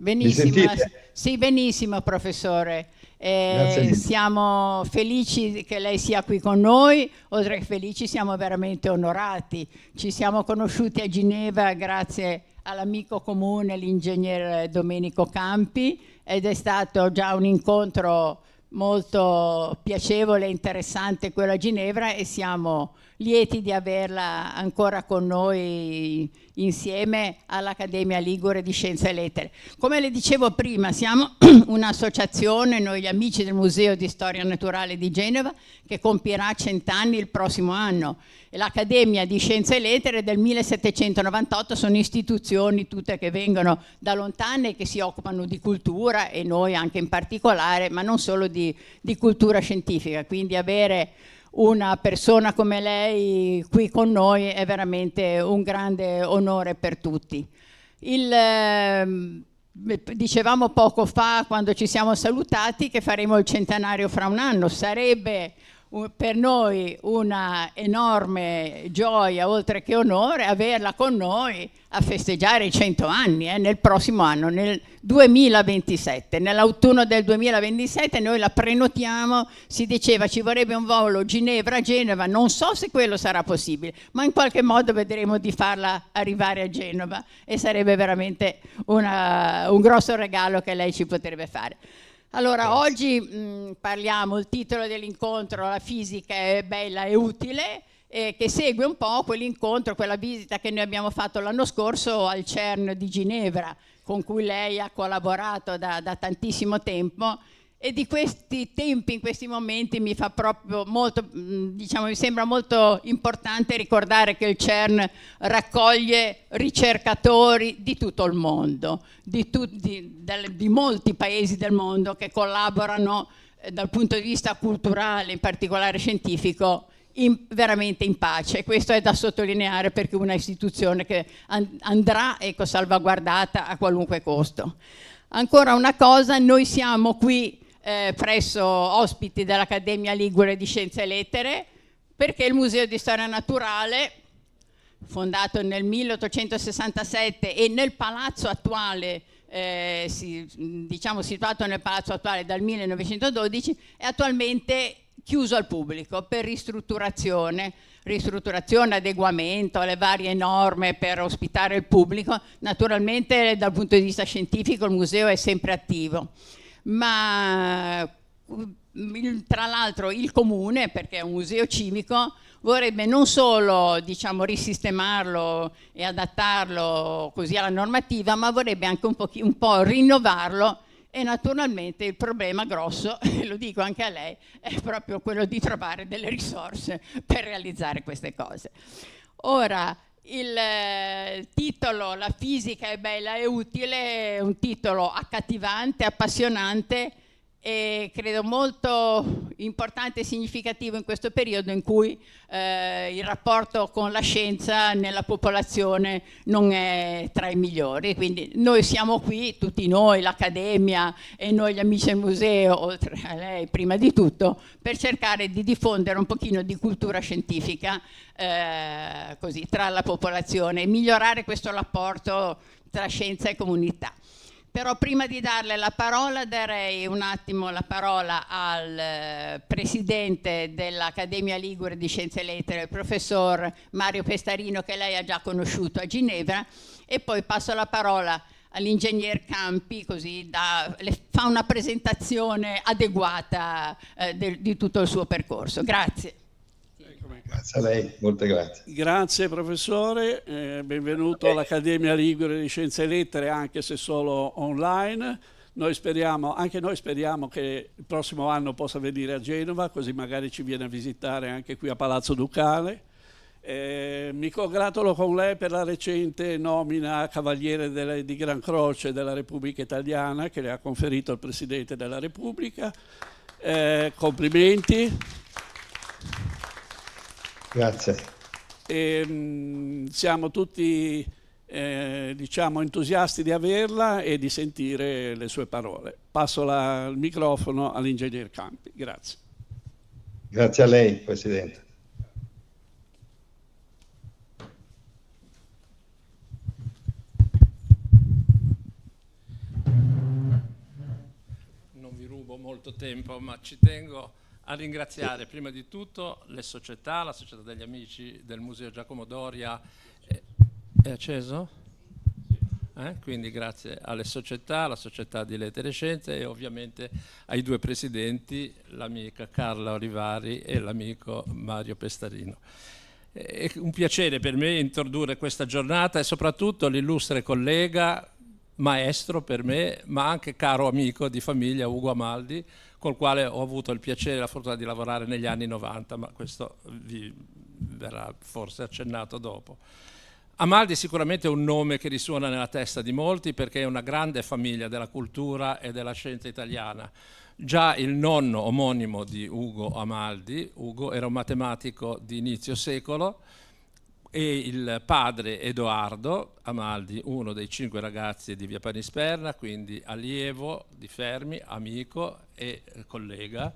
Mi Benissimo, sentite? sì, benissimo professore. Grazie mille. Siamo felici che lei sia qui con noi, oltre che felici siamo veramente onorati. Ci siamo conosciuti a Ginevra grazie all'amico comune, l'ingegner Domenico Campi, ed è stato già un incontro molto piacevole e interessante quello a Ginevra e siamo lieti di averla ancora con noi insieme all'Accademia Ligure di Scienze e Lettere. Come le dicevo prima, siamo un'associazione, noi gli amici del Museo di Storia Naturale di Genova, che compierà 100 anni il prossimo anno. E l'Accademia di Scienze e Lettere del 1798 sono istituzioni tutte che vengono da lontane e che si occupano di cultura, e noi anche in particolare, ma non solo di cultura scientifica. Quindi avere una persona come lei qui con noi è veramente un grande onore per tutti. Dicevamo poco fa, quando ci siamo salutati, che faremo il centenario fra un anno. Sarebbe per noi una enorme gioia, oltre che onore, averla con noi a festeggiare i 100 anni nel prossimo anno, nel 2027. Nell'autunno del 2027 noi la prenotiamo, si diceva ci vorrebbe un volo Ginevra-Genova, non so se quello sarà possibile, ma in qualche modo vedremo di farla arrivare a Genova e sarebbe veramente un grosso regalo che lei ci potrebbe fare. Allora, Grazie. oggi parliamo, il titolo dell'incontro, la fisica è bella e utile, che segue un po' quell'incontro, quella visita che noi abbiamo fatto l'anno scorso al CERN di Ginevra, con cui lei ha collaborato da tantissimo tempo. E di questi tempi, in questi momenti, mi fa proprio molto, diciamo, mi sembra molto importante ricordare che il CERN raccoglie ricercatori di tutto il mondo, di molti paesi del mondo che collaborano dal punto di vista culturale, in particolare scientifico, veramente in pace. E questo è da sottolineare perché è una istituzione che andrà, ecco, salvaguardata a qualunque costo. Ancora una cosa, noi siamo qui presso ospiti dell'Accademia Ligure di Scienze e Lettere perché il Museo di Storia Naturale, fondato nel 1867 e nel palazzo attuale, diciamo situato nel palazzo attuale dal 1912, è attualmente chiuso al pubblico per ristrutturazione, adeguamento alle varie norme per ospitare il pubblico. Naturalmente dal punto di vista scientifico il museo è sempre attivo, ma tra l'altro il comune, perché è un museo civico, vorrebbe non solo, diciamo, risistemarlo e adattarlo così alla normativa, ma vorrebbe anche un po' rinnovarlo. E naturalmente il problema grosso, lo dico anche a lei, è proprio quello di trovare delle risorse per realizzare queste cose. Ora, il titolo La fisica è bella e utile è un titolo accattivante, appassionante e credo molto importante e significativo in questo periodo in cui il rapporto con la scienza nella popolazione non è tra i migliori. Quindi noi siamo qui, tutti noi, l'Accademia e noi gli amici del museo, oltre a lei prima di tutto, per cercare di diffondere un pochino di cultura scientifica così tra la popolazione e migliorare questo rapporto tra scienza e comunità. Però prima di darle la parola darei un attimo la parola al presidente dell'Accademia Ligure di Scienze e Lettere, il professor Mario Pestarino, che lei ha già conosciuto a Ginevra, e poi passo la parola all'ingegner Campi, così fa una presentazione adeguata di tutto il suo percorso. Grazie. Grazie a lei, molte grazie. Grazie professore, benvenuto all'Accademia Ligure di Scienze e Lettere, anche se solo online. Anche noi speriamo che il prossimo anno possa venire a Genova, così magari ci viene a visitare anche qui a Palazzo Ducale. Mi congratulo con lei per la recente nomina a Cavaliere di Gran Croce della Repubblica Italiana che le ha conferito il Presidente della Repubblica. Complimenti. Grazie. Siamo tutti diciamo entusiasti di averla e di sentire le sue parole. Passo il microfono all'ingegner Campi. Grazie. Grazie a lei, Presidente. molto tempo, ma ci tengo a ringraziare prima di tutto le società, la Società degli Amici del Museo Giacomo Doria. È acceso? Quindi grazie alle società, alla Società di Lettere e Scienze e ovviamente ai due presidenti, l'amica Carla Olivari e l'amico Mario Pestarino. È un piacere per me introdurre questa giornata e soprattutto l'illustre collega, maestro per me, ma anche caro amico di famiglia Ugo Amaldi, col quale ho avuto il piacere e la fortuna di lavorare negli anni 90, ma questo vi verrà forse accennato dopo. Amaldi sicuramente è un nome che risuona nella testa di molti perché è una grande famiglia della cultura e della scienza italiana. Già il nonno omonimo di Ugo Amaldi, Ugo, era un matematico di inizio secolo, e il padre Edoardo Amaldi, uno dei 5 ragazzi di Via Panisperna, quindi allievo di Fermi, amico e collega,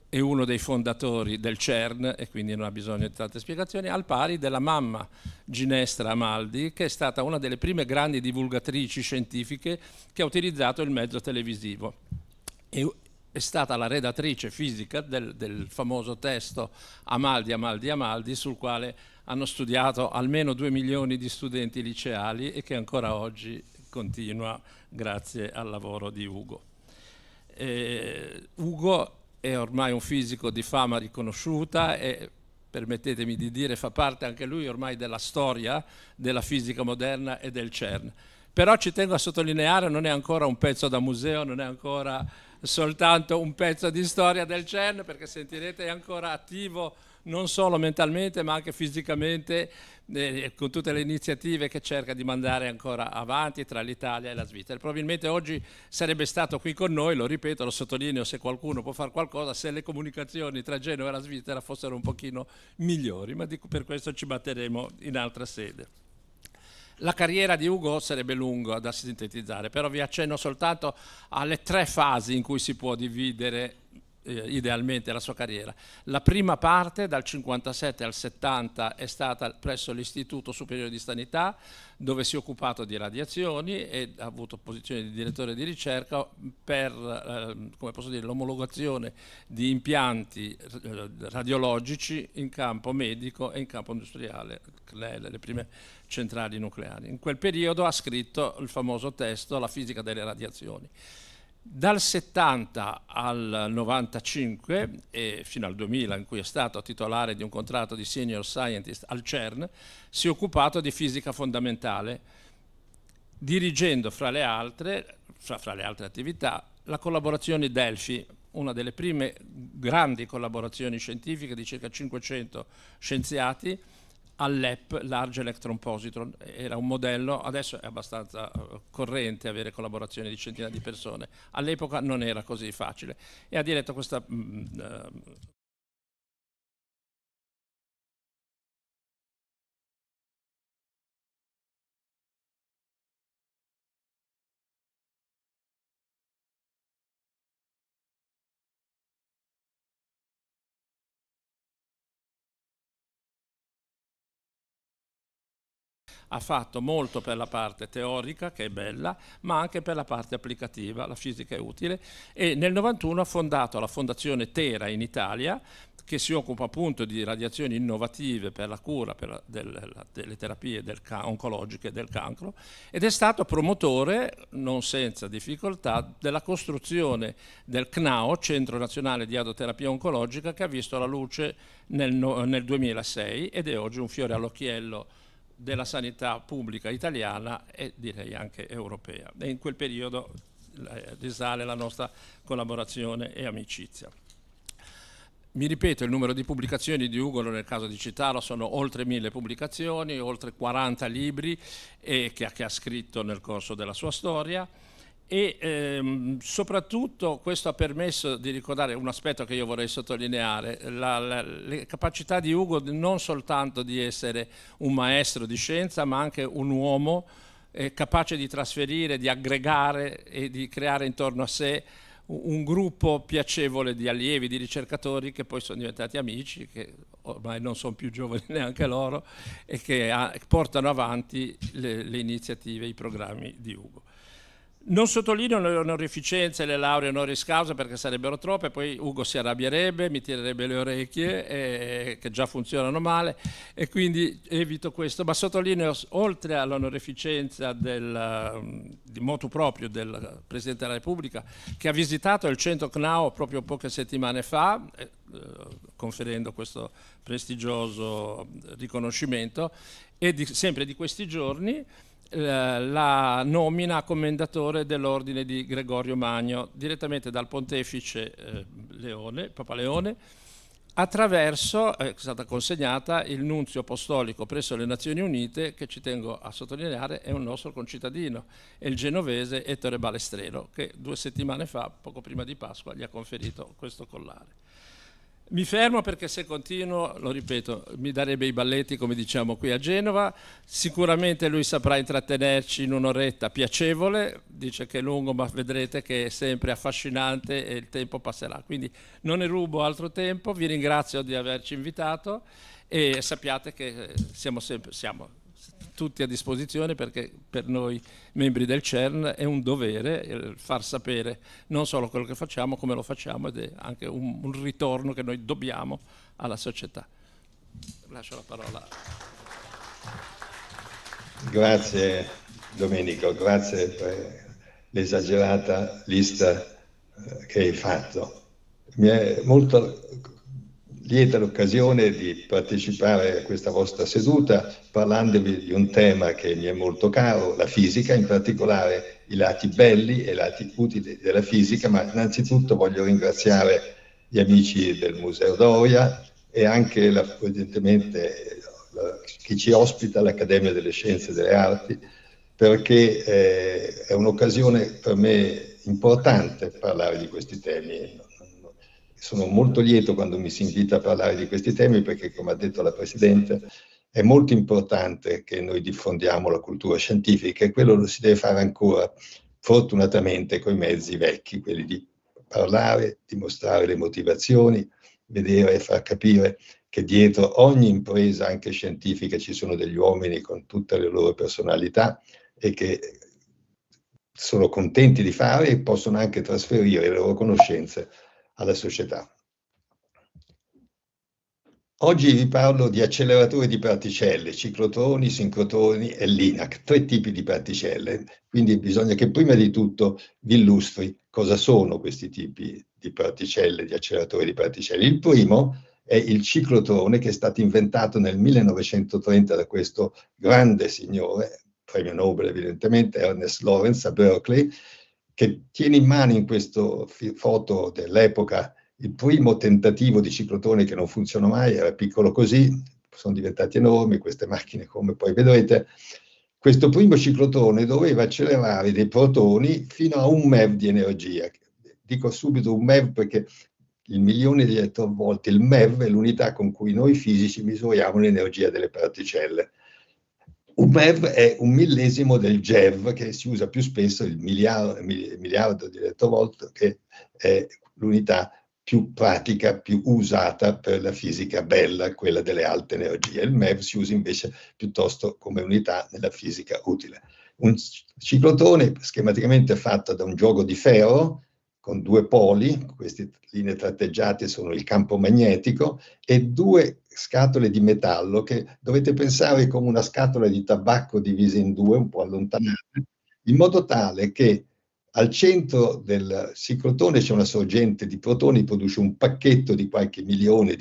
e uno dei fondatori del CERN, e quindi non ha bisogno di tante spiegazioni, al pari della mamma Ginestra Amaldi, che è stata una delle prime grandi divulgatrici scientifiche che ha utilizzato il mezzo televisivo. È stata la redattrice fisica del famoso testo Amaldi, Amaldi, Amaldi, sul quale hanno studiato almeno 2 milioni di studenti liceali e che ancora oggi continua grazie al lavoro di Ugo. Ugo è ormai un fisico di fama riconosciuta e, permettetemi di dire, fa parte anche lui ormai della storia della fisica moderna e del CERN. Però ci tengo a sottolineare, non è ancora un pezzo da museo, non è ancora soltanto un pezzo di storia del CERN, perché sentirete è ancora attivo non solo mentalmente ma anche fisicamente, con tutte le iniziative che cerca di mandare ancora avanti tra l'Italia e la Svizzera. Probabilmente oggi sarebbe stato qui con noi, lo ripeto, lo sottolineo, se qualcuno può fare qualcosa, se le comunicazioni tra Genova e la Svizzera fossero un pochino migliori, ma per questo ci batteremo in altra sede. La carriera di Ugo sarebbe lunga da sintetizzare, però vi accenno soltanto alle 3 fasi in cui si può dividere idealmente la sua carriera. La prima parte, dal 57 al 70, è stata presso l'Istituto Superiore di Sanità, dove si è occupato di radiazioni e ha avuto posizione di direttore di ricerca per come posso dire, l'omologazione di impianti radiologici in campo medico e in campo industriale, le prime centrali nucleari. In quel periodo ha scritto il famoso testo La fisica delle radiazioni. Dal 70 al 95 e fino al 2000, in cui è stato titolare di un contratto di senior scientist al CERN, si è occupato di fisica fondamentale, dirigendo fra le altre attività la collaborazione Delphi, una delle prime grandi collaborazioni scientifiche di circa 500 scienziati all'EP, Large Electron Positron. Era un modello, adesso è abbastanza corrente avere collaborazioni di centinaia di persone, all'epoca non era così facile, e ha diretto questa ha fatto molto per la parte teorica, che è bella, ma anche per la parte applicativa, la fisica è utile, e nel 91 ha fondato la Fondazione Tera in Italia, che si occupa appunto di radiazioni innovative per la cura delle terapie oncologiche del cancro, ed è stato promotore, non senza difficoltà, della costruzione del CNAO, Centro Nazionale di Radioterapia Oncologica, che ha visto la luce nel 2006 ed è oggi un fiore all'occhiello della sanità pubblica italiana e direi anche europea. E in quel periodo risale la nostra collaborazione e amicizia. Mi ripeto, il numero di pubblicazioni di Ugo, non è il caso di citarlo, sono oltre 1000 pubblicazioni, oltre 40 libri che ha scritto nel corso della sua storia. E soprattutto questo ha permesso di ricordare un aspetto che io vorrei sottolineare, le capacità di Ugo non soltanto di essere un maestro di scienza, ma anche un uomo capace di trasferire, di aggregare e di creare intorno a sé un gruppo piacevole di allievi, di ricercatori che poi sono diventati amici, che ormai non sono più giovani neanche loro, e che portano avanti le iniziative, i programmi di Ugo. Non sottolineo le onorificenze e le lauree honoris causa perché sarebbero troppe, poi Ugo si arrabbierebbe, mi tirerebbe le orecchie, che già funzionano male, e quindi evito questo, ma sottolineo, oltre all'onorificenza di motu proprio del Presidente della Repubblica, che ha visitato il centro CNAO proprio poche settimane fa, conferendo questo prestigioso riconoscimento, e sempre di questi giorni, la nomina a commendatore dell'ordine di Gregorio Magno direttamente dal pontefice Papa Leone, attraverso, è stata consegnata il nunzio apostolico presso le Nazioni Unite, che ci tengo a sottolineare è un nostro concittadino, è il genovese Ettore Balestrero, che 2 settimane fa, poco prima di Pasqua, gli ha conferito questo collare. Mi fermo perché se continuo, lo ripeto, mi darebbe i balletti come diciamo qui a Genova. Sicuramente lui saprà intrattenerci in un'oretta piacevole, dice che è lungo ma vedrete che è sempre affascinante e il tempo passerà. Quindi non ne rubo altro tempo, vi ringrazio di averci invitato e sappiate che siamo tutti a disposizione perché per noi membri del CERN è un dovere far sapere non solo quello che facciamo, come lo facciamo, ed è anche un ritorno che noi dobbiamo alla società. Lascio la parola. Grazie Domenico, grazie per l'esagerata lista che hai fatto. Mi è molto lieta l'occasione di partecipare a questa vostra seduta parlandovi di un tema che mi è molto caro, la fisica, in particolare i lati belli e i lati utili della fisica, ma innanzitutto voglio ringraziare gli amici del Museo Doria e anche evidentemente chi ci ospita, l'Accademia delle Scienze e delle Arti, perché è un'occasione per me importante parlare di questi temi. Sono molto lieto quando mi si invita a parlare di questi temi perché, come ha detto la Presidente, è molto importante che noi diffondiamo la cultura scientifica e quello lo si deve fare ancora, fortunatamente, con i mezzi vecchi, quelli di parlare, dimostrare le motivazioni, vedere e far capire che dietro ogni impresa, anche scientifica, ci sono degli uomini con tutte le loro personalità e che sono contenti di fare e possono anche trasferire le loro conoscenze alla società. Oggi vi parlo di acceleratori di particelle, ciclotroni, sincrotroni e LINAC, 3 tipi di particelle, quindi bisogna che prima di tutto vi illustri cosa sono questi tipi di particelle, di acceleratori di particelle. Il primo è il ciclotrone, che è stato inventato nel 1930 da questo grande signore, premio Nobel evidentemente, Ernest Lawrence a Berkeley, che tiene in mano in questa foto dell'epoca il primo tentativo di ciclotrone che non funzionò mai, era piccolo così, sono diventati enormi queste macchine come poi vedrete. Questo primo ciclotrone doveva accelerare dei protoni fino a 1 MeV di energia. Dico subito 1 MeV perché il milione di eletronvolt, il MeV è l'unità con cui noi fisici misuriamo l'energia delle particelle. Un MeV è 1/1000 del GeV, che si usa più spesso, il miliardo di elettrovolt, che è l'unità più pratica, più usata per la fisica bella, quella delle alte energie. Il MeV si usa invece piuttosto come unità nella fisica utile. Un ciclotrone schematicamente è fatto da un gioco di ferro con 2 poli, queste linee tratteggiate sono il campo magnetico, e 2 scatole di metallo che dovete pensare come una scatola di tabacco divisa in 2, un po' allontanate, in modo tale che al centro del ciclotrone c'è una sorgente di protoni, produce un pacchetto di qualche miliardo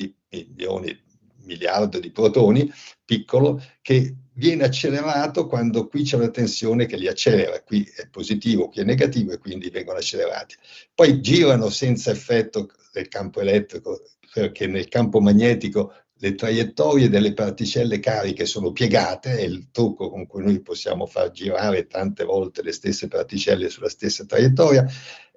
di protoni, piccolo, che viene accelerato quando qui c'è una tensione che li accelera, qui è positivo, qui è negativo e quindi vengono accelerati. Poi girano senza effetto del campo elettrico, perché nel campo magnetico le traiettorie delle particelle cariche sono piegate, è il trucco con cui noi possiamo far girare tante volte le stesse particelle sulla stessa traiettoria,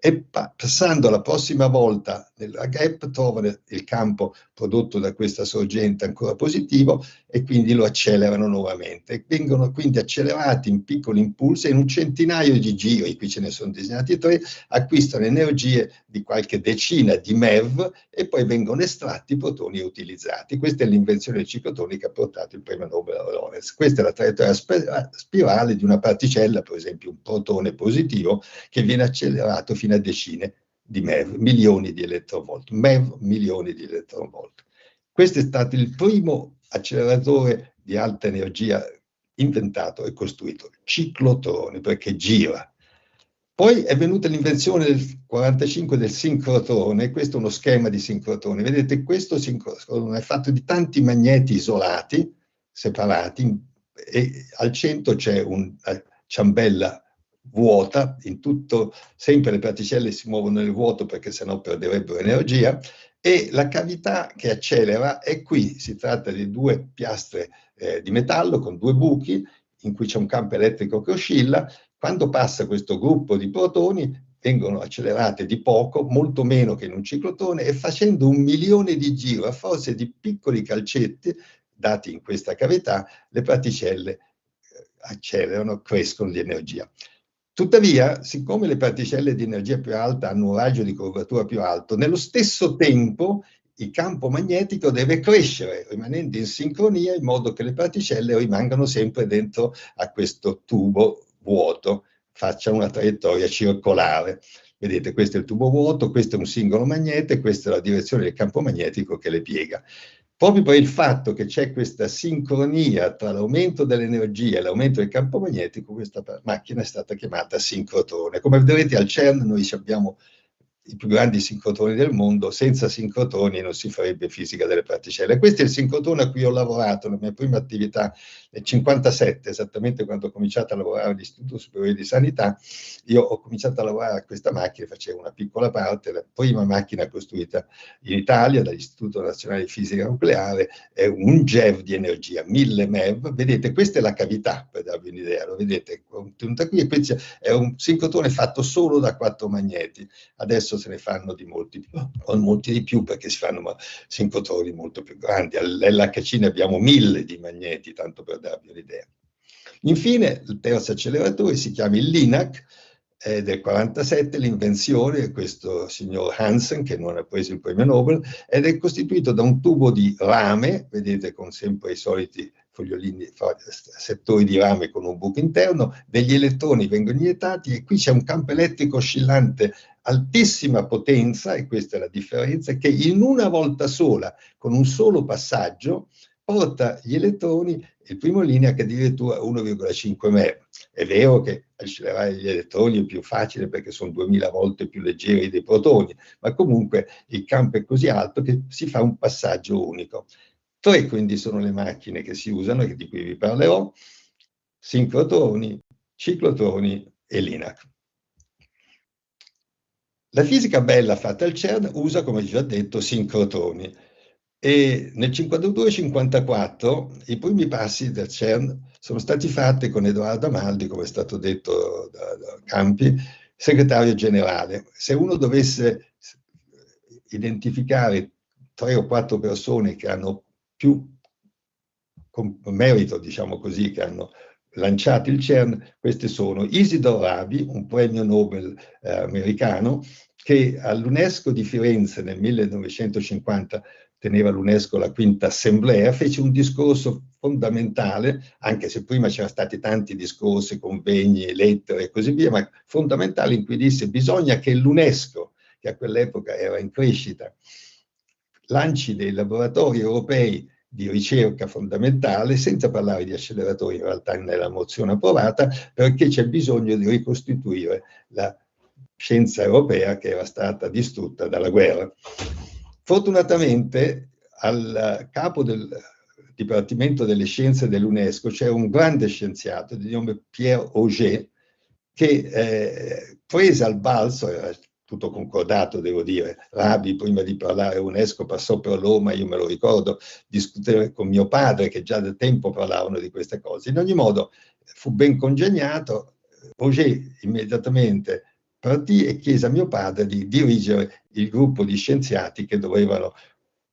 e passando la prossima volta nella gap trovano il campo prodotto da questa sorgente ancora positivo e quindi lo accelerano nuovamente. Vengono quindi accelerati in piccoli impulsi e in un centinaio di giri, qui ce ne sono disegnati 3, acquistano energie di qualche decina di MeV e poi vengono estratti i protoni e utilizzati. Questa è l'invenzione del ciclotoni che ha portato il premio Nobel a Lorentz. Questa è la traiettoria spirale di una particella, per esempio un protone positivo, che viene accelerato fino a decine di MeV, milioni di eletronvolt. MeV, milioni di eletronvolt. Questo è stato il primo acceleratore di alta energia inventato e costruito, ciclotrone, perché gira. Poi è venuta l'invenzione del 1945 del sincrotrone, questo è uno schema di sincrotrone. Vedete, questo sincrotrone è fatto di tanti magneti isolati, separati, e al centro c'è una ciambella vuota, in tutto, sempre le particelle si muovono nel vuoto perché sennò perderebbero energia, e la cavità che accelera è qui, si tratta di due piastre di metallo con due buchi in cui c'è un campo elettrico che oscilla. Quando passa questo gruppo di protoni vengono accelerate di poco, molto meno che in un ciclotrone, e facendo 1 milione di giri a forza di piccoli calcetti dati in questa cavità, le particelle accelerano, crescono di energia. Tuttavia, siccome le particelle di energia più alta hanno un raggio di curvatura più alto, nello stesso tempo il campo magnetico deve crescere, rimanendo in sincronia, in modo che le particelle rimangano sempre dentro a questo tubo vuoto, faccia una traiettoria circolare. Vedete, questo è il tubo vuoto, questo è un singolo magnete, questa è la direzione del campo magnetico che le piega. Proprio per il fatto che c'è questa sincronia tra l'aumento dell'energia e l'aumento del campo magnetico, questa macchina è stata chiamata sincrotrone. Come vedrete al CERN noi abbiamo i più grandi sincrotroni del mondo, senza sincrotroni non si farebbe fisica delle particelle. Questo è il sincrotrone a cui ho lavorato, la mia prima attività nel 1957, esattamente quando ho cominciato a lavorare all'Istituto Superiore di Sanità. Io ho cominciato a lavorare a questa macchina, facevo una piccola parte, la prima macchina costruita in Italia dall'Istituto Nazionale di Fisica Nucleare, è un GeV di energia, 1000 MeV. Vedete, questa è la cavità, per darvi un'idea, lo vedete, contenuta qui, e questo è un sincrotrone fatto solo da 4 magneti. Adesso se ne fanno di molti di più perché si fanno sincrotroni molto più grandi. All'LHC ne abbiamo 1000 di magneti, tanto per darvi un'idea. Infine, il terzo acceleratore si chiama il LINAC, è del 1947, l'invenzione di questo signor Hansen, che non ha preso il premio Nobel, ed è costituito da un tubo di rame, vedete, con sempre i soliti fogliolini, settori di rame con un buco interno, degli elettroni vengono iniettati e qui c'è un campo elettrico oscillante altissima potenza, e questa è la differenza, che in una volta sola, con un solo passaggio, porta gli elettroni, il primo linea che addirittura 1,5 MeV. È vero che accelerare gli elettroni è più facile perché sono 2000 volte più leggeri dei protoni, ma comunque il campo è così alto che si fa un passaggio unico. 3 quindi sono le macchine che si usano e di cui vi parlerò: sincrotroni, ciclotroni e LINAC. La fisica bella fatta al CERN usa, come già detto, sincrotroni, e nel 52-54 i primi passi del CERN sono stati fatti con Edoardo Amaldi, come è stato detto da Campi, segretario generale. Se uno dovesse identificare 3 o 4 persone che hanno più merito, diciamo così, che hanno lanciato il CERN, questi sono Isidor Rabi, un premio Nobel americano, che all'UNESCO di Firenze nel 1950 teneva l'UNESCO la 5ª assemblea, fece un discorso fondamentale, anche se prima c'erano stati tanti discorsi, convegni, lettere e così via, ma fondamentale, in cui disse: bisogna che l'UNESCO, che a quell'epoca era in crescita, lanci dei laboratori europei di ricerca fondamentale, senza parlare di acceleratori in realtà nella mozione approvata, perché c'è bisogno di ricostituire la scienza europea che era stata distrutta dalla guerra. Fortunatamente al capo del Dipartimento delle Scienze dell'UNESCO c'è un grande scienziato di nome Pierre Auger, che prese al balzo, era tutto concordato, devo dire. Rabi, prima di parlare UNESCO, passò per Roma, io me lo ricordo, discutere con mio padre, che già da tempo parlavano di queste cose. In ogni modo, fu ben congegnato. Auger immediatamente partì e chiese a mio padre di dirigere il gruppo di scienziati che dovevano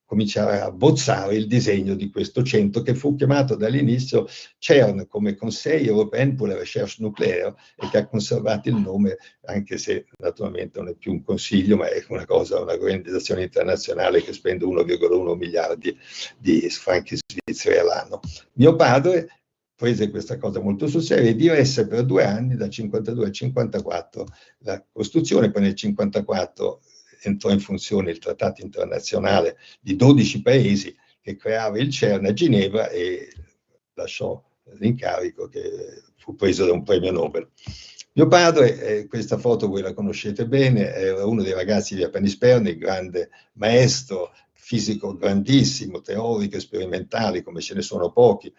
cominciare a bozzare il disegno di questo centro, che fu chiamato dall'inizio CERN, come Conseil Européen pour la Recherche Nucléaire, e che ha conservato il nome, anche se naturalmente non è più un consiglio, ma è una organizzazione internazionale che spende 1,1 miliardi di franchi svizzeri all'anno. Mio padre prese questa cosa molto sul serio e diresse per 2 anni, dal 52 al 54, la costruzione. Poi nel 54 entrò in funzione il trattato internazionale di 12 paesi che creava il CERN a Ginevra, e lasciò l'incarico, che fu preso da un premio Nobel. Mio padre, questa foto voi la conoscete bene, era uno dei ragazzi di Apanisperna, il grande maestro, fisico grandissimo, teorico, sperimentale, come ce ne sono pochi,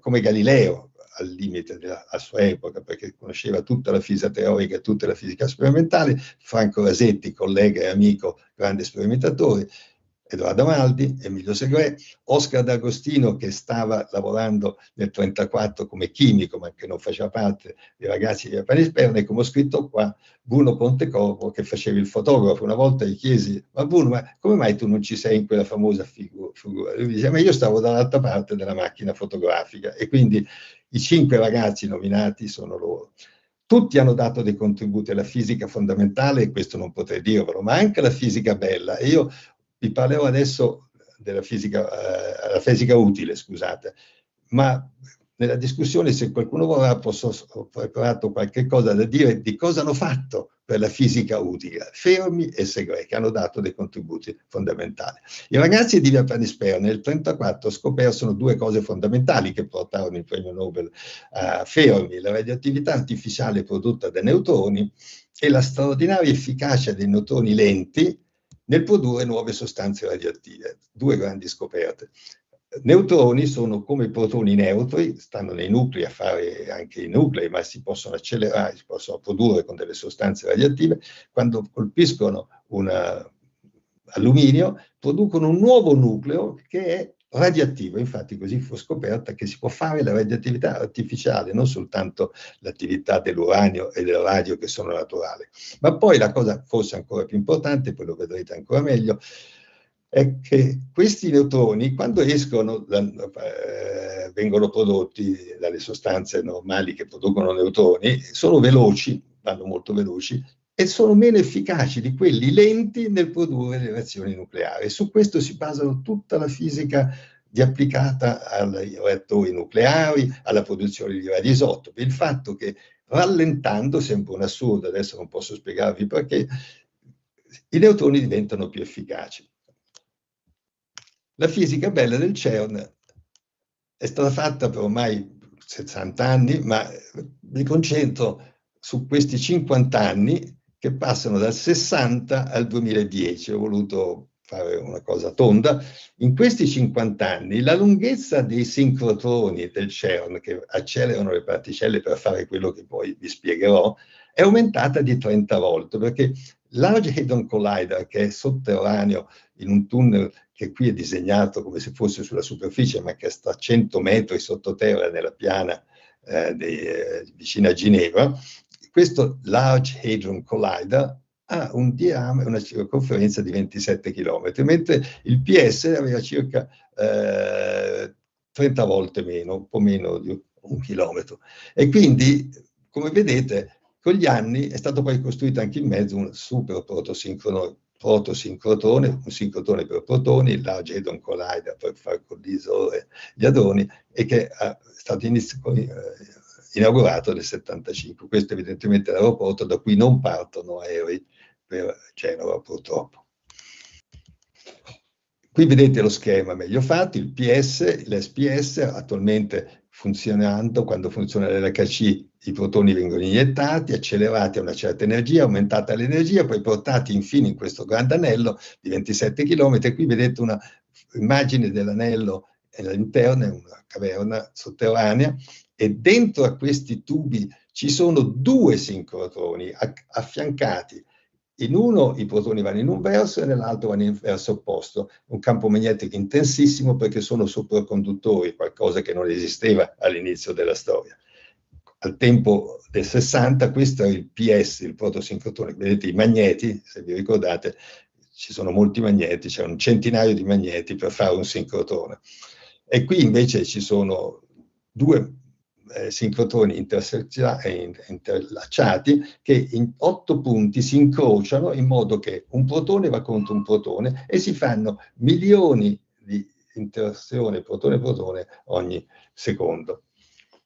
come Galileo al limite della sua epoca, perché conosceva tutta la fisica teorica e tutta la fisica sperimentale. Franco Rasetti, collega e amico, grande sperimentatore, Edoardo Amaldi, Emilio Segre, Oscar D'Agostino, che stava lavorando nel 1934 come chimico, ma che non faceva parte dei ragazzi di Apanisperna, e come ho scritto qua, Bruno Pontecorvo, che faceva il fotografo. Una volta gli chiesi: ma Bruno, ma come mai tu non ci sei in quella famosa figura? Lui dice: ma io stavo dall'altra parte della macchina fotografica. E quindi i 5 ragazzi nominati sono loro. Tutti hanno dato dei contributi alla fisica fondamentale, e questo non potrei dirvelo, ma anche alla fisica bella. E io vi parlerò adesso della fisica, la fisica utile, scusate, ma nella discussione, se qualcuno vorrà, ho preparato qualche cosa da dire di cosa hanno fatto per la fisica utile, Fermi e Segre, che hanno dato dei contributi fondamentali. I ragazzi di Apanisperna nel 1934 scopersero 2 cose fondamentali che portarono il premio Nobel a Fermi: la radioattività artificiale prodotta dai neutroni e la straordinaria efficacia dei neutroni lenti nel produrre nuove sostanze radioattive. 2 grandi scoperte. Neutroni sono come protoni neutri, stanno nei nuclei a fare anche i nuclei, ma si possono accelerare, si possono produrre con delle sostanze radioattive. Quando colpiscono un alluminio, producono un nuovo nucleo che è radioattivo. Infatti così fu scoperta che si può fare la radioattività artificiale, non soltanto l'attività dell'uranio e del radio, che sono naturali. Ma poi la cosa forse ancora più importante, poi lo vedrete ancora meglio, è che questi neutroni, quando escono, vengono prodotti dalle sostanze normali che producono neutroni, sono veloci, vanno molto veloci, e sono meno efficaci di quelli lenti nel produrre le reazioni nucleari. Su questo si basano tutta la fisica applicata ai reattori nucleari, alla produzione di radioisotopi. Il fatto che rallentando, sembra un assurdo, adesso non posso spiegarvi perché, i neutroni diventano più efficaci. La fisica bella del CERN è stata fatta per ormai 60 anni, ma mi concentro su questi 50 anni che passano dal 60 al 2010. Ho voluto fare una cosa tonda. In questi 50 anni la lunghezza dei sincrotroni del CERN, che accelerano le particelle per fare quello che poi vi spiegherò, è aumentata di 30 volte, perché Large Hadron Collider, che è sotterraneo in un tunnel che qui è disegnato come se fosse sulla superficie, ma che sta a 100 metri sottoterra nella piana vicino a Ginevra, questo Large Hadron Collider ha un diametro, una circonferenza di 27 km, mentre il PS aveva circa 30 volte meno, un po' meno di 1 chilometro. E quindi, come vedete, con gli anni è stato poi costruito anche in mezzo un super protosincrotrone, un sincrotrone per protoni, il Large Hadron Collider per far collidere gli hadroni, e che è stato inaugurato nel 75. Questo evidentemente è l'aeroporto da cui non partono aerei per Genova, purtroppo. Qui vedete lo schema meglio fatto, il PS, l'SPS, attualmente funzionando. Quando funziona l'LHC i protoni vengono iniettati, accelerati a una certa energia, aumentata l'energia, poi portati infine in questo grande anello di 27 km. Qui vedete una immagine dell'anello all'interno, è una caverna sotterranea, e dentro a questi tubi ci sono 2 sincrotroni affiancati. In uno i protoni vanno in un verso e nell'altro vanno in verso opposto. Un campo magnetico intensissimo, perché sono superconduttori, qualcosa che non esisteva all'inizio della storia. al tempo del 60, questo è il PS, il protosincrotrone. Vedete i magneti, se vi ricordate, ci sono molti magneti, c'è un centinaio di magneti per fare un sincrotrone. E qui invece ci sono due sincrotroni interlacciati che in 8 punti si incrociano in modo che un protone va contro un protone e si fanno milioni di interazioni protone-protone ogni secondo.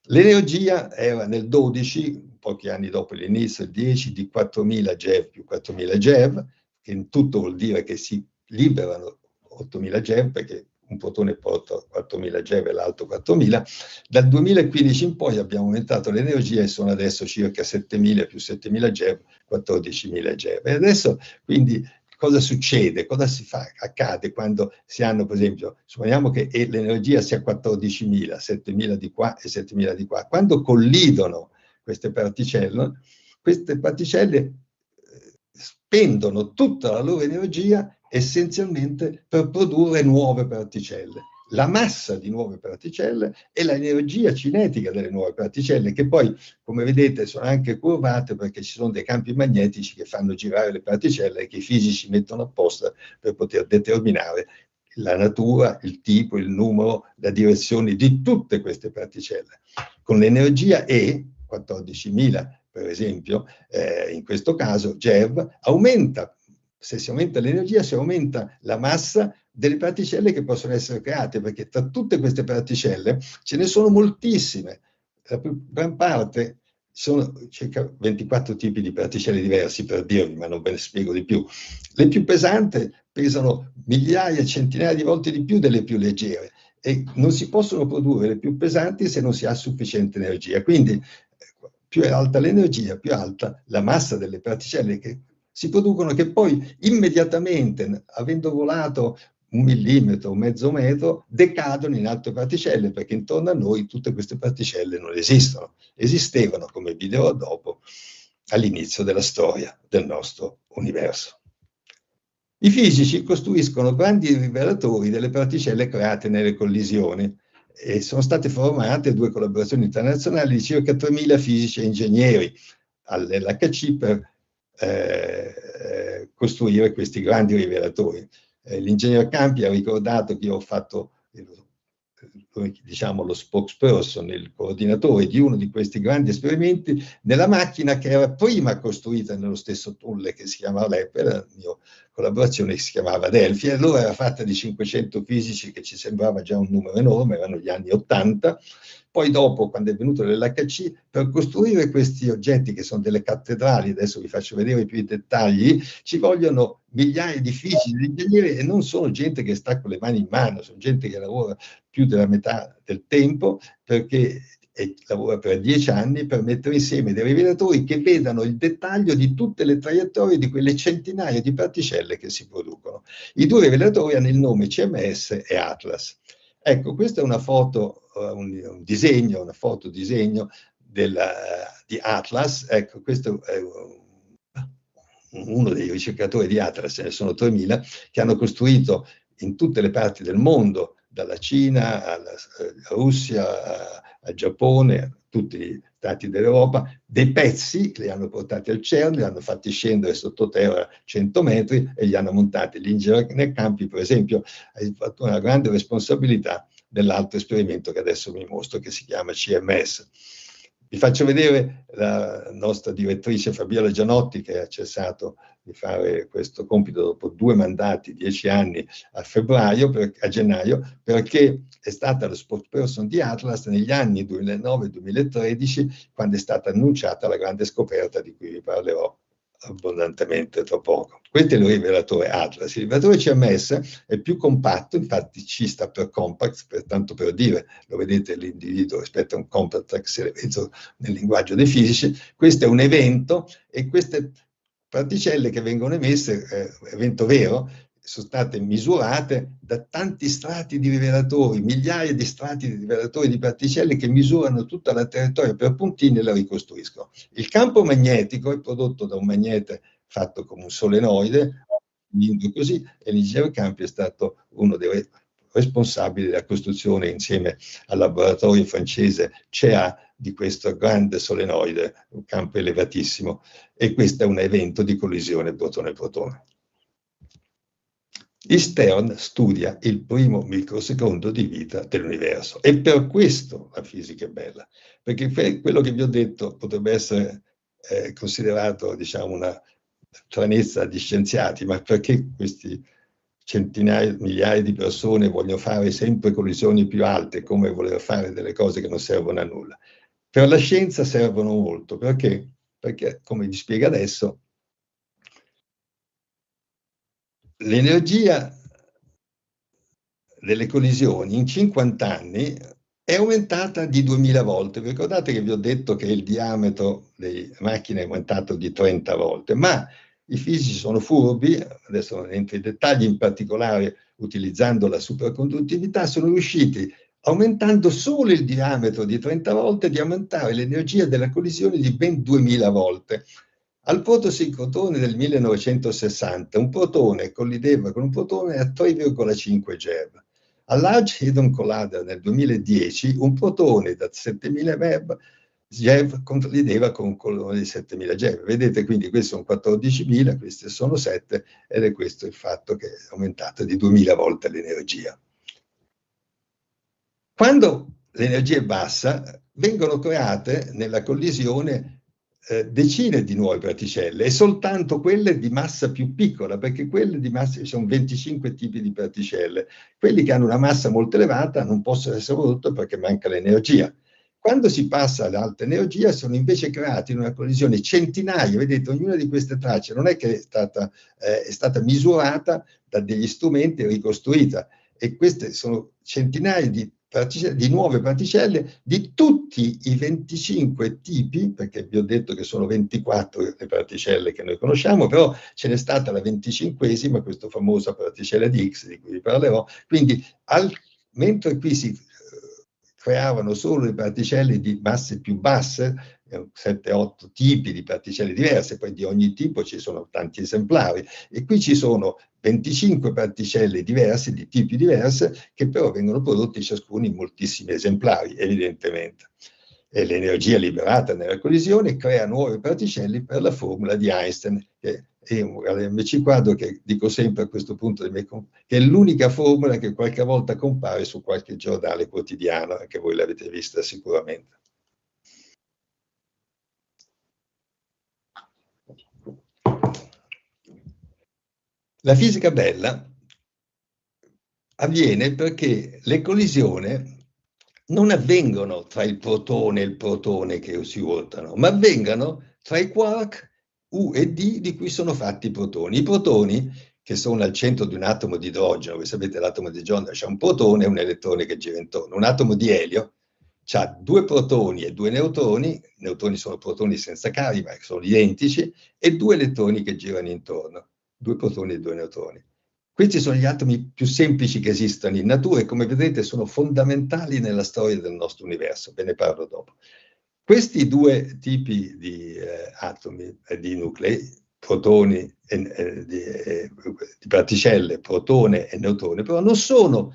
L'energia era nel 12, pochi anni dopo l'inizio, il 10 di 4.000 GeV più 4.000 GeV, che in tutto vuol dire che si liberano 8.000 GeV perché un protone porta 4.000 GeV e l'altro 4.000. Dal 2015 in poi abbiamo aumentato l'energia e sono adesso circa 7.000 più 7.000 GeV, 14.000 GeV. E adesso quindi cosa succede? Cosa accade quando si hanno, per esempio, supponiamo che l'energia sia 14.000, 7.000 di qua e 7.000 di qua. Quando collidono queste particelle spendono tutta la loro energia essenzialmente per produrre nuove particelle. La massa di nuove particelle e l'energia cinetica delle nuove particelle, che poi, come vedete, sono anche curvate perché ci sono dei campi magnetici che fanno girare le particelle e che i fisici mettono apposta per poter determinare la natura, il tipo, il numero, la direzione di tutte queste particelle. Con l'energia E, 14.000 per esempio, in questo caso GeV, aumenta. Se si aumenta l'energia, si aumenta la massa delle particelle che possono essere create, perché tra tutte queste particelle ce ne sono moltissime. La più gran parte sono circa 24 tipi di particelle diversi, per dirvi, ma non ve ne spiego di più. Le più pesanti pesano migliaia, centinaia di volte di più delle più leggere e non si possono produrre le più pesanti se non si ha sufficiente energia. Quindi più è alta l'energia, più è alta la massa delle particelle che si producono, che poi immediatamente, avendo volato 1 millimetro, un mezzo metro, decadono in altre particelle, perché intorno a noi tutte queste particelle non esistono. Esistevano, come vi dirò dopo, all'inizio della storia del nostro universo. I fisici costruiscono grandi rivelatori delle particelle create nelle collisioni e sono state formate 2 collaborazioni internazionali di circa 3.000 fisici e ingegneri all'LHC per costruire questi grandi rivelatori. L'ingegner Campi ha ricordato che io ho fatto diciamo lo spokesperson, il coordinatore di uno di questi grandi esperimenti nella macchina che era prima costruita nello stesso tunnel che si chiamava LEP, la mia collaborazione che si chiamava Delphi, e allora era fatta di 500 fisici, che ci sembrava già un numero enorme, erano gli anni 80. Poi dopo, quando è venuto l'LHC, per costruire questi oggetti che sono delle cattedrali, adesso vi faccio vedere più i dettagli, ci vogliono migliaia di fisici, di ingegneri, e non sono gente che sta con le mani in mano, sono gente che lavora più della metà del tempo, perché lavora per 10 anni per mettere insieme dei rivelatori che vedano il dettaglio di tutte le traiettorie di quelle centinaia di particelle che si producono. I 2 rivelatori hanno il nome CMS e Atlas. Ecco, questa è una foto, un disegno, una fotodisegno di Atlas. Ecco, questo è uno dei ricercatori di Atlas, ce ne sono 3.000, che hanno costruito in tutte le parti del mondo, dalla Cina alla Russia, al Giappone, a tutti gli stati dell'Europa, dei pezzi che li hanno portati al CERN, li hanno fatti scendere sottoterra 100 metri e li hanno montati. L'ingegner Campi, per esempio, ha fatto una grande responsabilità nell'altro esperimento che adesso vi mostro, che si chiama CMS. Vi faccio vedere la nostra direttrice Fabiola Gianotti, che ha cessato di fare questo compito dopo 2 mandati, 10 anni, a gennaio, perché è stata lo spokesperson di Atlas negli anni 2009-2013, quando è stata annunciata la grande scoperta di cui vi parlerò abbondantemente tra poco. Questo è il rivelatore Atlas. Il rivelatore CMS è più compatto, infatti C sta per compact, tanto per dire, lo vedete l'individuo rispetto a un compact accelerator nel linguaggio dei fisici. Questo è un evento, e queste particelle che vengono emesse, evento vero, sono state misurate da tanti strati di rivelatori, migliaia di strati di rivelatori di particelle che misurano tutta la traiettoria per puntini e la ricostruiscono. Il campo magnetico è prodotto da un magnete fatto come un solenoide, così, e l'ingegner Campi è stato uno dei responsabili della costruzione, insieme al laboratorio francese CEA, di questo grande solenoide, un campo elevatissimo, e questo è un evento di collisione protone-protone. Stern studia il primo microsecondo di vita dell'universo e per questo la fisica è bella, perché quello che vi ho detto potrebbe essere considerato, diciamo, una stranezza di scienziati, ma perché questi centinaia, migliaia di persone vogliono fare sempre collisioni più alte, come voler fare delle cose che non servono a nulla? Per la scienza servono molto, perché? Perché, come vi spiego adesso, l'energia delle collisioni in 50 anni è aumentata di 2000 volte. Vi ricordate che vi ho detto che il diametro delle macchine è aumentato di 30 volte, ma i fisici sono furbi, adesso non entro in dettagli, in particolare utilizzando la superconduttività, sono riusciti, aumentando solo il diametro di 30 volte, di aumentare l'energia della collisione di ben 2000 volte. Al protosincrotone del 1960 un protone collideva con un protone a 3,5 GeV. Al Large Hadron Collider nel 2010 un protone da 7000 GeV collideva con un protone di 7000 GeV. Vedete, quindi questi sono 14.000, questi sono 7, ed è questo il fatto che è aumentato di 2000 volte l'energia. Quando l'energia è bassa, vengono create nella collisione decine di nuove particelle e soltanto quelle di massa più piccola, perché quelle di massa, ci sono 25 tipi di particelle. Quelli che hanno una massa molto elevata non possono essere prodotti perché manca l'energia. Quando si passa all'alta energia sono invece creati in una collisione centinaia, vedete, ognuna di queste tracce non è che è stata misurata da degli strumenti e ricostruita, e queste sono centinaia di nuove particelle di tutti i 25 tipi, perché vi ho detto che sono 24 le particelle che noi conosciamo, però ce n'è stata la 25esima, questa famosa particella di Higgs di cui vi parlerò. Quindi mentre qui si creavano solo le particelle di masse più basse, 7-8 tipi di particelle diverse, poi di ogni tipo ci sono tanti esemplari, e qui ci sono 25 particelle diverse, di tipi diversi, che però vengono prodotti ciascuno in moltissimi esemplari, evidentemente. E l'energia liberata nella collisione crea nuove particelle per la formula di Einstein, che è un MC quadro che dico sempre a questo punto, che è l'unica formula che qualche volta compare su qualche giornale quotidiano, che voi l'avete vista sicuramente. La fisica bella avviene perché le collisioni non avvengono tra il protone e il protone che si urtano, ma avvengono tra i quark U e D di cui sono fatti i protoni. I protoni, che sono al centro di un atomo di idrogeno, voi sapete l'atomo di idrogeno c'è un protone e un elettrone che gira intorno. Un atomo di elio ha 2 protoni e 2 neutroni, i neutroni sono protoni senza carica, ma sono identici, e 2 elettroni che girano intorno, 2 protoni e 2 neutroni. Questi sono gli atomi più semplici che esistono in natura e, come vedete, sono fondamentali nella storia del nostro universo. Ve ne parlo dopo. Questi 2 tipi di atomi, di nuclei, protoni di particelle, protone e neutrone, però non sono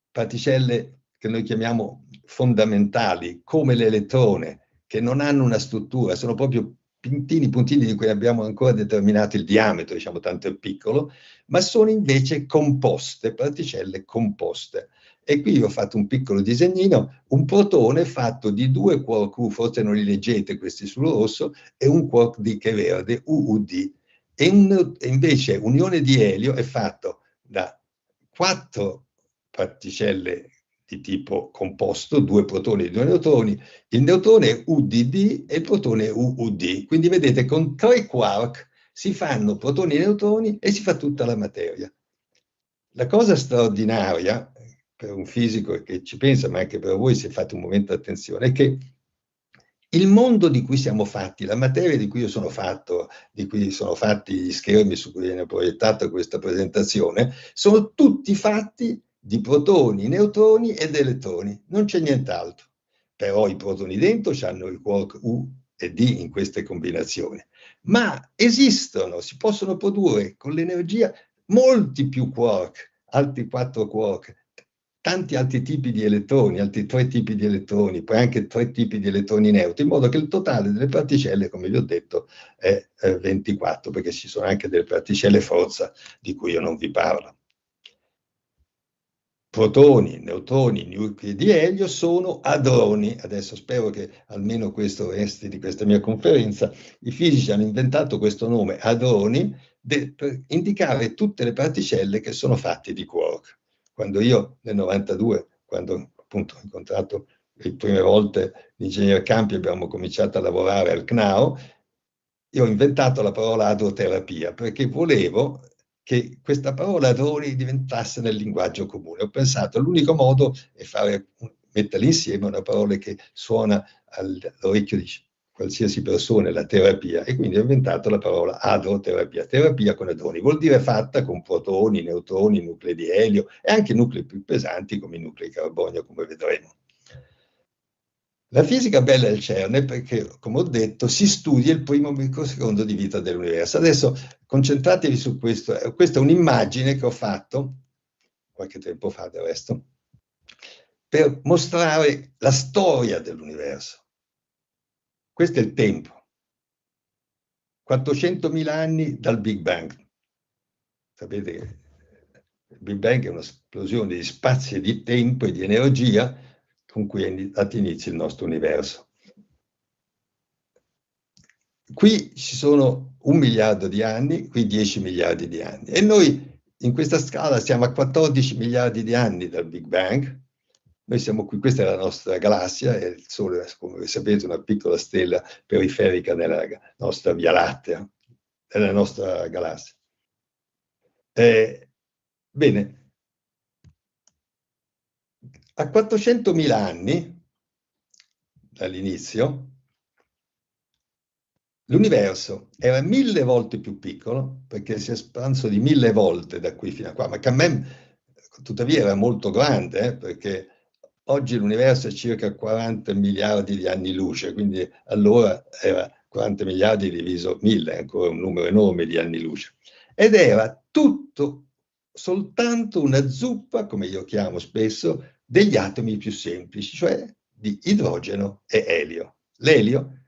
particelle che noi chiamiamo fondamentali, come l'elettrone, che non hanno una struttura, sono proprio puntini di cui abbiamo ancora determinato il diametro, diciamo, tanto è piccolo, ma sono invece composte, particelle composte. E qui ho fatto un piccolo disegnino, un protone fatto di 2 quark U, forse non li leggete questi sul rosso, e un quark D che è verde, UUD. E invece unione di elio è fatto da 4 particelle di tipo composto, 2 protoni e 2 neutroni, il neutrone è UDD e il protone è UUD. Quindi vedete, con 3 quark si fanno protoni e neutroni e si fa tutta la materia. La cosa straordinaria per un fisico che ci pensa, ma anche per voi se fate un momento di attenzione, è che il mondo di cui siamo fatti, la materia di cui io sono fatto, di cui sono fatti gli schermi su cui viene proiettata questa presentazione, sono tutti fatti di protoni, neutroni ed elettroni, non c'è nient'altro. Però i protoni dentro hanno i quark U e D in queste combinazioni. Ma esistono, si possono produrre con l'energia molti più quark, altri 4 quark, tanti altri tipi di elettroni, altri 3 tipi di elettroni, poi anche 3 tipi di elettroni neutri, in modo che il totale delle particelle, come vi ho detto, è 24, perché ci sono anche delle particelle forza di cui io non vi parlo. Protoni, neutroni, nuclei di elio sono hadroni. Adesso spero che almeno questo resti di questa mia conferenza. I fisici hanno inventato questo nome, hadroni, per indicare tutte le particelle che sono fatte di quark. Quando io nel 92, quando appunto ho incontrato le prime volte l'ingegnere Campi, abbiamo cominciato a lavorare al CNAO, io ho inventato la parola hadroterapia perché volevo che questa parola hadroni diventasse nel linguaggio comune. Ho pensato l'unico modo è metterli insieme, una parola che suona all'orecchio di qualsiasi persona, la terapia, e quindi ho inventato la parola hadroterapia, terapia con hadroni, vuol dire fatta con protoni, neutroni, nuclei di elio e anche nuclei più pesanti come i nuclei di carbonio, come vedremo. La fisica bella del CERN è perché, come ho detto, si studia il primo microsecondo di vita dell'universo. Adesso concentratevi su questo. Questa è un'immagine che ho fatto, qualche tempo fa del resto, per mostrare la storia dell'universo. Questo è il tempo. 400.000 anni dal Big Bang. Sapete che il Big Bang è un'esplosione di spazio e di tempo e di energia con cui è dato inizio il nostro universo. Qui ci sono 1 miliardo di anni, qui 10 miliardi di anni. E noi in questa scala siamo a 14 miliardi di anni dal Big Bang. Noi siamo qui, questa è la nostra galassia, e il Sole, come sapete, è una piccola stella periferica nella nostra Via Lattea, nella nostra galassia. Bene, a 400.000 anni dall'inizio, l'universo era 1000 volte più piccolo, perché si è espanso di 1000 volte da qui fino a qua, ma che a me tuttavia era molto grande, perché oggi l'universo è circa 40 miliardi di anni luce, quindi allora era 40 miliardi diviso 1000, è ancora un numero enorme di anni luce. Ed era tutto soltanto una zuppa, come io chiamo spesso, degli atomi più semplici, cioè di idrogeno e elio. L'elio,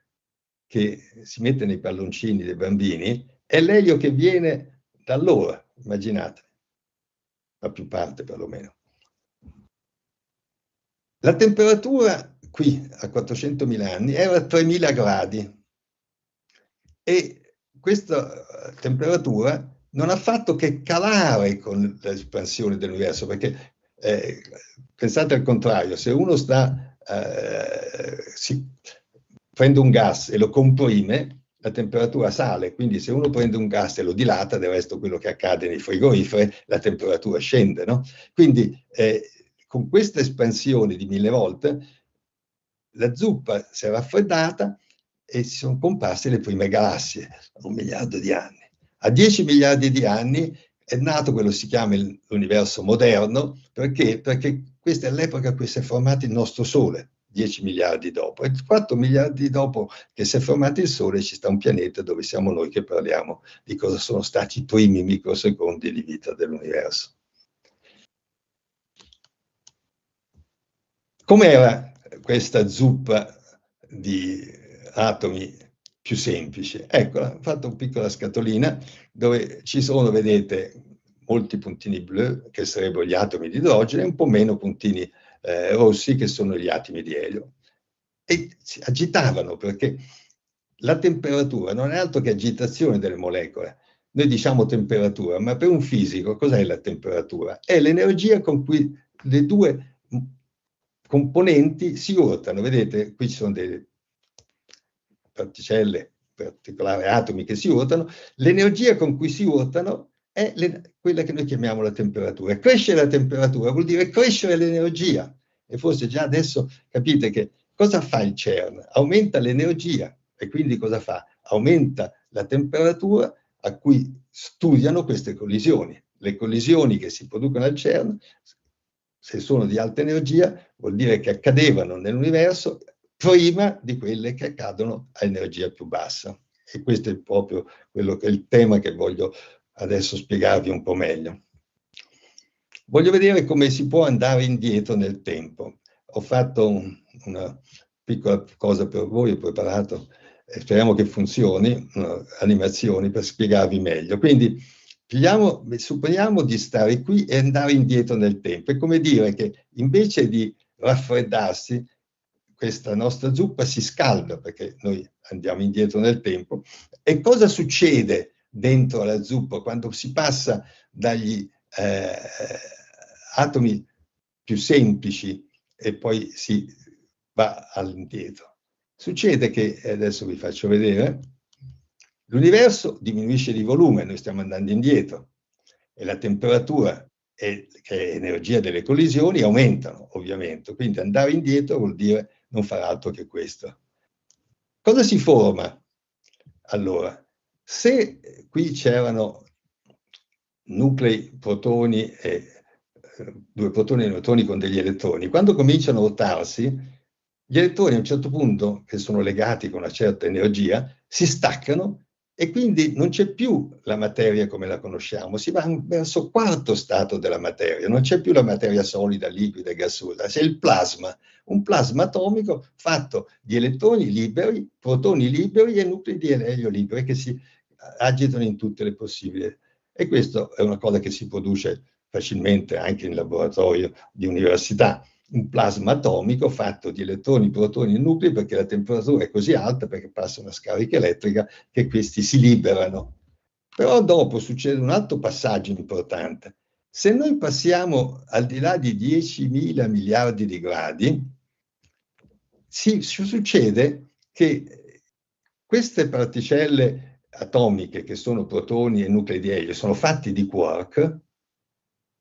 che si mette nei palloncini dei bambini, è l'elio che viene da loro, immaginate, la più parte perlomeno. La temperatura qui a 400.000 anni era 3.000 gradi e questa temperatura non ha fatto che calare con l'espansione dell'universo, perché pensate al contrario, se uno prende un gas e lo comprime, la temperatura sale, quindi se uno prende un gas e lo dilata, del resto quello che accade nei frigoriferi, la temperatura scende, no? Quindi con questa espansione di 1000 volte, la zuppa si è raffreddata e si sono comparse le prime galassie, a 1 miliardo di anni. A 10 miliardi di anni è nato quello che si chiama l'universo moderno, perché questa è l'epoca in cui si è formato il nostro Sole, 10 miliardi dopo. E 4 miliardi dopo che si è formato il Sole ci sta un pianeta dove siamo noi che parliamo di cosa sono stati i primi microsecondi di vita dell'universo. Com'era questa zuppa di atomi più semplici? Eccola, ho fatto una piccola scatolina dove ci sono, vedete, molti puntini blu che sarebbero gli atomi di idrogeno e un po' meno puntini rossi che sono gli atomi di elio. E si agitavano perché la temperatura non è altro che agitazione delle molecole. Noi diciamo temperatura, ma per un fisico cos'è la temperatura? È l'energia con cui le due componenti si urtano. Vedete, qui ci sono delle particelle, in particolare atomi che si urtano. L'energia con cui si urtano è quella che noi chiamiamo la temperatura. Crescere la temperatura vuol dire crescere l'energia. E forse già adesso capite che cosa fa il CERN? Aumenta l'energia e quindi cosa fa? Aumenta la temperatura a cui studiano queste collisioni. Le collisioni che si producono al CERN, se sono di alta energia, vuol dire che accadevano nell'universo prima di quelle che accadono a energia più bassa. E questo è proprio quello che è il tema che voglio adesso spiegarvi un po' meglio. voglio vedere come si può andare indietro nel tempo. Ho fatto una piccola cosa per voi, ho preparato, speriamo che funzioni, animazioni per spiegarvi meglio. Quindi supponiamo di stare qui e andare indietro nel tempo. È come dire che invece di raffreddarsi, questa nostra zuppa si scalda perché noi andiamo indietro nel tempo. E cosa succede dentro la zuppa quando si passa dagli atomi più semplici e poi si va all'indietro? Succede che, adesso vi faccio vedere, l'universo diminuisce di volume, noi stiamo andando indietro, e la temperatura che è energia delle collisioni aumentano, ovviamente. Quindi andare indietro vuol dire non fare altro che questo. Cosa si forma? Allora, se qui c'erano nuclei, protoni, due protoni e neutroni con degli elettroni, quando cominciano a rotarsi, gli elettroni a un certo punto, che sono legati con una certa energia, si staccano e quindi non c'è più la materia come la conosciamo, si va verso il quarto stato della materia, non c'è più la materia solida, liquida e gassosa, c'è il plasma, un plasma atomico fatto di elettroni liberi, protoni liberi e nuclei di elio liberi che si agitano in tutte le possibili. E questo è una cosa che si produce facilmente anche in laboratorio di università. Un plasma atomico fatto di elettroni, protoni e nuclei, perché la temperatura è così alta, perché passa una scarica elettrica, che questi si liberano. Però dopo succede un altro passaggio importante. Se noi passiamo al di là di 10.000 miliardi di gradi, succede che queste particelle atomiche, che sono protoni e nuclei di elio, sono fatti di quark,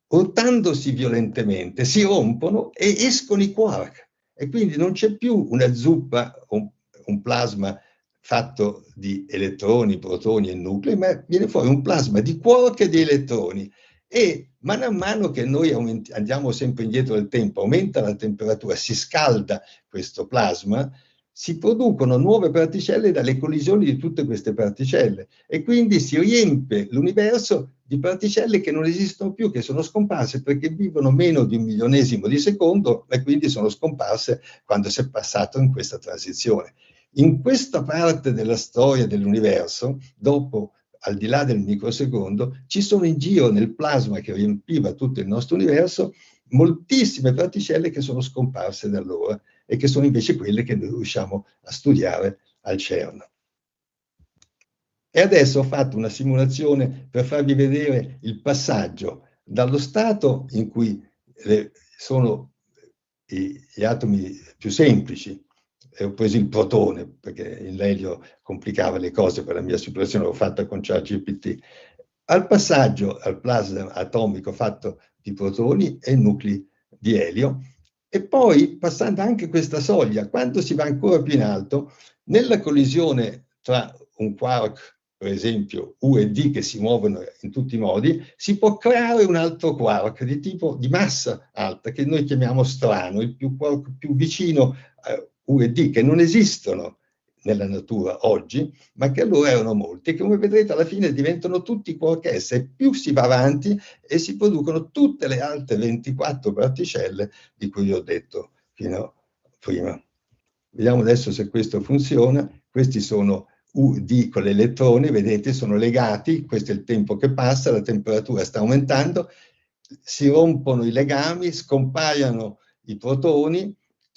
rotandosi violentemente, si rompono e escono i quark. E quindi non c'è più una zuppa, un plasma fatto di elettroni, protoni e nuclei, ma viene fuori un plasma di quark e di elettroni. E mano a mano che noi andiamo sempre indietro nel tempo, aumenta la temperatura, si scalda questo plasma, si producono nuove particelle dalle collisioni di tutte queste particelle e quindi si riempie l'universo di particelle che non esistono più, che sono scomparse perché vivono meno di 1.000.000 di secondo e quindi sono scomparse quando si è passato in questa transizione. In questa parte della storia dell'universo, dopo, al di là del microsecondo, ci sono in giro nel plasma che riempiva tutto il nostro universo moltissime particelle che sono scomparse da allora e che sono invece quelle che noi riusciamo a studiare al CERN. E adesso ho fatto una simulazione per farvi vedere il passaggio dallo stato in cui sono gli atomi più semplici, e ho preso il protone perché l'elio complicava le cose per la mia simulazione, l'ho fatta con ChatGPT, al passaggio al plasma atomico fatto di protoni e nuclei di elio, e poi passando anche questa soglia, quando si va ancora più in alto, nella collisione tra un quark, per esempio U e D, che si muovono in tutti i modi, si può creare un altro quark di tipo di massa alta, che noi chiamiamo strano, il quark più vicino a U e D, che non esistono nella natura oggi, ma che allora erano molti, e come vedrete alla fine diventano tutti quark S, e più si va avanti e si producono tutte le altre 24 particelle di cui vi ho detto fino a prima. Vediamo adesso se questo funziona. Questi sono UD con l'elettrone, vedete, sono legati, questo è il tempo che passa, la temperatura sta aumentando, si rompono i legami, scompaiono i protoni,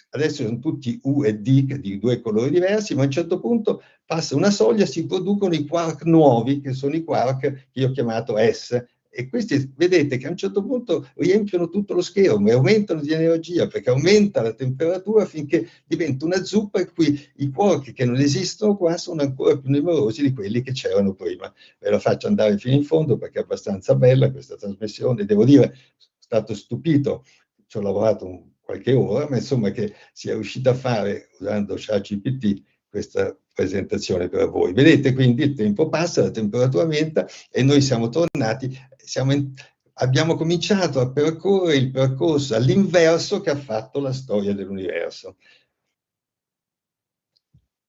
adesso sono tutti U e D di due colori diversi, ma a un certo punto passa una soglia, si producono i quark nuovi, che sono i quark che io ho chiamato S, e questi vedete che a un certo punto riempiono tutto lo schermo e aumentano di energia, perché aumenta la temperatura finché diventa una zuppa in cui i quark che non esistono qua sono ancora più numerosi di quelli che c'erano prima. Ve la faccio andare fino in fondo perché è abbastanza bella questa trasmissione, devo dire, sono stato stupito, ci ho lavorato qualche ora, ma insomma che sia riuscito a fare, usando ChatGPT, questa presentazione per voi. Vedete, quindi il tempo passa, la temperatura aumenta e noi siamo tornati, abbiamo cominciato a percorrere il percorso all'inverso che ha fatto la storia dell'universo.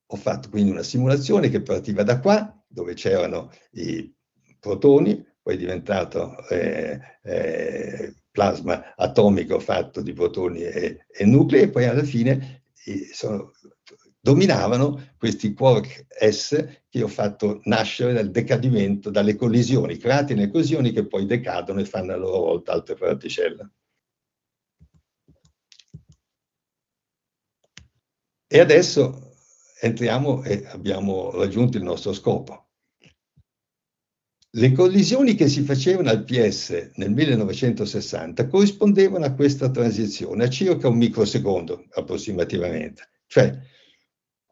Ho fatto quindi una simulazione che partiva da qua, dove c'erano i protoni, poi è diventato plasma atomico fatto di protoni e nuclei, e poi alla fine dominavano questi quark S che ho fatto nascere dal decadimento, dalle collisioni, create nelle collisioni che poi decadono e fanno a loro volta altre particelle. E adesso entriamo e abbiamo raggiunto il nostro scopo. Le collisioni che si facevano al PS nel 1960 corrispondevano a questa transizione, a circa un microsecondo approssimativamente. Cioè,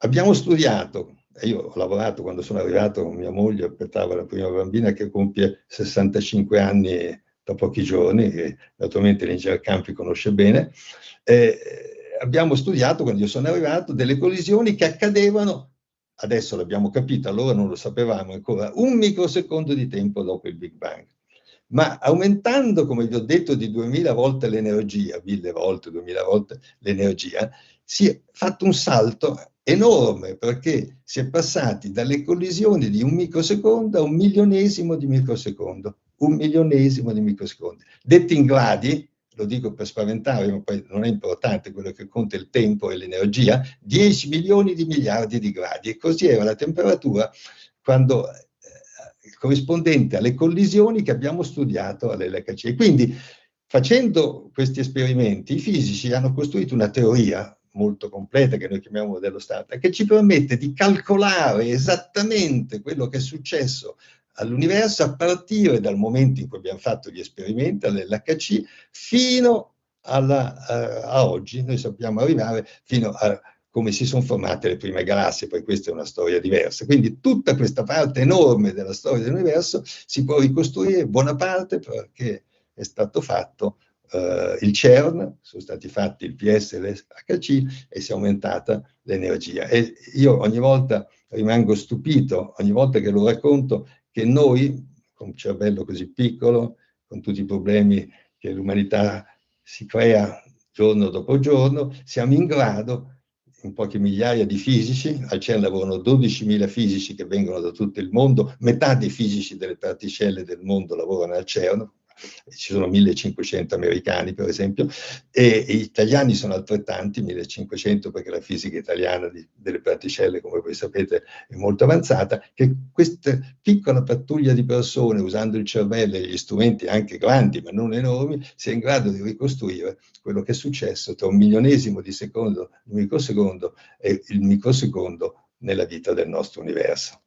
abbiamo studiato, e io ho lavorato quando sono arrivato con mia moglie, aspettavo la prima bambina che compie 65 anni da pochi giorni, che naturalmente l'Ingegner Campi conosce bene, abbiamo studiato, quando io sono arrivato, delle collisioni che accadevano, adesso l'abbiamo capito, allora non lo sapevamo ancora, un microsecondo di tempo dopo il Big Bang. Ma aumentando, come vi ho detto, di 2000 volte l'energia, 1000 volte, 2000 volte l'energia, si è fatto un salto enorme, perché si è passati dalle collisioni di un microsecondo a un milionesimo di microsecondo. Un milionesimo di microsecondo. Detti in gradi, lo dico per spaventare, ma poi non è importante, quello che conta è il tempo e l'energia, 10 milioni di miliardi di gradi. E così era la temperatura quando corrispondente alle collisioni che abbiamo studiato all'LHC. Quindi, facendo questi esperimenti, i fisici hanno costruito una teoria molto completa, che noi chiamiamo modello Starter, che ci permette di calcolare esattamente quello che è successo all'universo a partire dal momento in cui abbiamo fatto gli esperimenti all'LHC fino a oggi. Noi sappiamo arrivare fino a come si sono formate le prime galassie, poi questa è una storia diversa. Quindi tutta questa parte enorme della storia dell'universo si può ricostruire buona parte perché è stato fatto il CERN, sono stati fatti il PS e l'HC e si è aumentata l'energia. E io ogni volta rimango stupito, ogni volta che lo racconto, che noi, con un cervello così piccolo, con tutti i problemi che l'umanità si crea giorno dopo giorno, siamo in grado, in poche migliaia di fisici, al CERN lavorano 12.000 fisici che vengono da tutto il mondo, metà dei fisici delle particelle del mondo lavorano al CERN, ci sono 1.500 americani per esempio, e gli italiani sono altrettanti, 1.500, perché la fisica italiana delle particelle, come voi sapete, è molto avanzata, che questa piccola pattuglia di persone, usando il cervello e gli strumenti anche grandi ma non enormi, sia in grado di ricostruire quello che è successo tra un milionesimo di secondo, il microsecondo, e il microsecondo nella vita del nostro universo.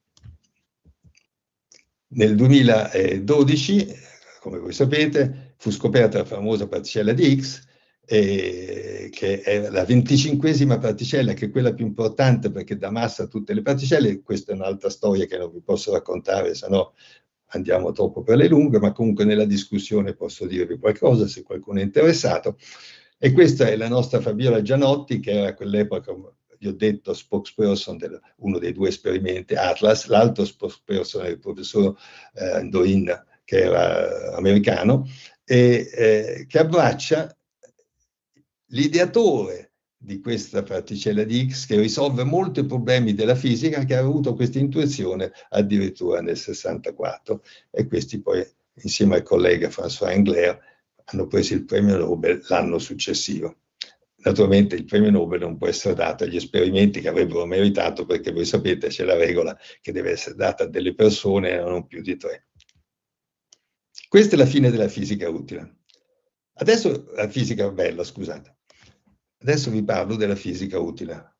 Nel 2012, come voi sapete, fu scoperta la famosa particella di Higgs, che è la 25esima particella, che è quella più importante perché dà massa a tutte le particelle. Questa è un'altra storia che non vi posso raccontare, se no andiamo troppo per le lunghe, ma comunque nella discussione posso dirvi qualcosa se qualcuno è interessato. E questa è la nostra Fabiola Gianotti, che era a quell'epoca, vi ho detto, spokesperson di uno dei due esperimenti, Atlas, l'altro spokesperson è il professor Doin, che era americano, e che abbraccia l'ideatore di questa particella di Higgs, che risolve molti problemi della fisica, che ha avuto questa intuizione addirittura nel 64, e questi poi, insieme al collega François Englert, hanno preso il premio Nobel l'anno successivo. Naturalmente il premio Nobel non può essere dato agli esperimenti che avrebbero meritato, perché voi sapete c'è la regola che deve essere data a delle persone e non più di 3. Questa è la fine della fisica utile. Adesso la fisica bella, scusate. Adesso vi parlo della fisica utile,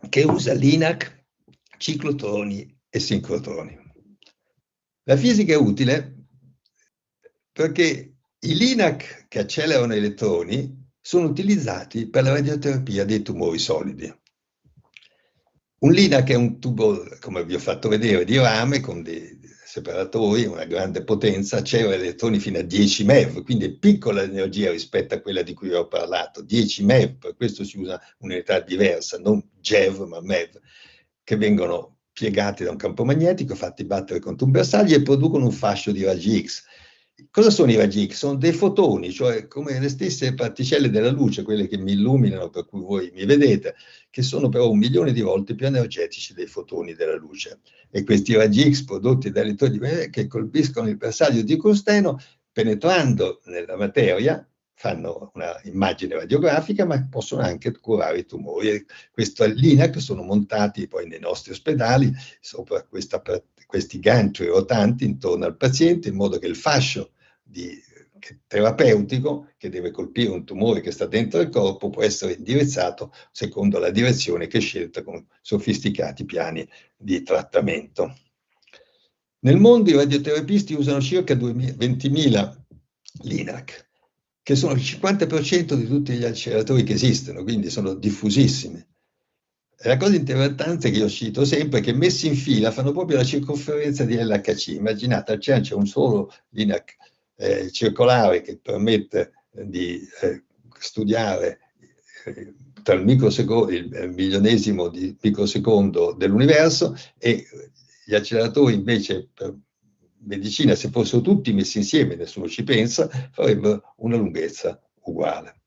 che usa l'INAC, ciclotroni e sincrotroni. La fisica è utile perché i LINAC che accelerano elettroni sono utilizzati per la radioterapia dei tumori solidi. Un LINAC è un tubo, come vi ho fatto vedere, di rame con dei separatori, una grande potenza, accelera elettroni fino a 10 MeV, quindi è piccola l'energia rispetto a quella di cui ho parlato, 10 MeV, per questo si usa un'unità diversa, non GeV ma MeV, che vengono piegati da un campo magnetico, fatti battere contro un bersaglio e producono un fascio di raggi X. Cosa sono i raggi X? Sono dei fotoni, cioè come le stesse particelle della luce, quelle che mi illuminano, per cui voi mi vedete, che sono però 1 milione di volte più energetici dei fotoni della luce. E questi raggi X prodotti da elettrodi che colpiscono il bersaglio di tungsteno penetrando nella materia fanno una immagine radiografica, ma possono anche curare i tumori. Questo l'INAC sono montati poi nei nostri ospedali sopra questi ganci rotanti intorno al paziente, in modo che il fascio terapeutico che deve colpire un tumore che sta dentro il corpo può essere indirizzato secondo la direzione che è scelta con sofisticati piani di trattamento. Nel mondo i radioterapisti usano circa 20.000 LINAC, che sono il 50% di tutti gli acceleratori che esistono, quindi sono diffusissimi. E la cosa interessante che io cito sempre è che messi in fila fanno proprio la circonferenza di LHC. Immaginate, al CERN c'è un solo LINAC circolare che permette di studiare tra il microsecondo, il milionesimo di microsecondo dell'universo, e gli acceleratori invece per medicina, se fossero tutti messi insieme, nessuno ci pensa, farebbero una lunghezza uguale.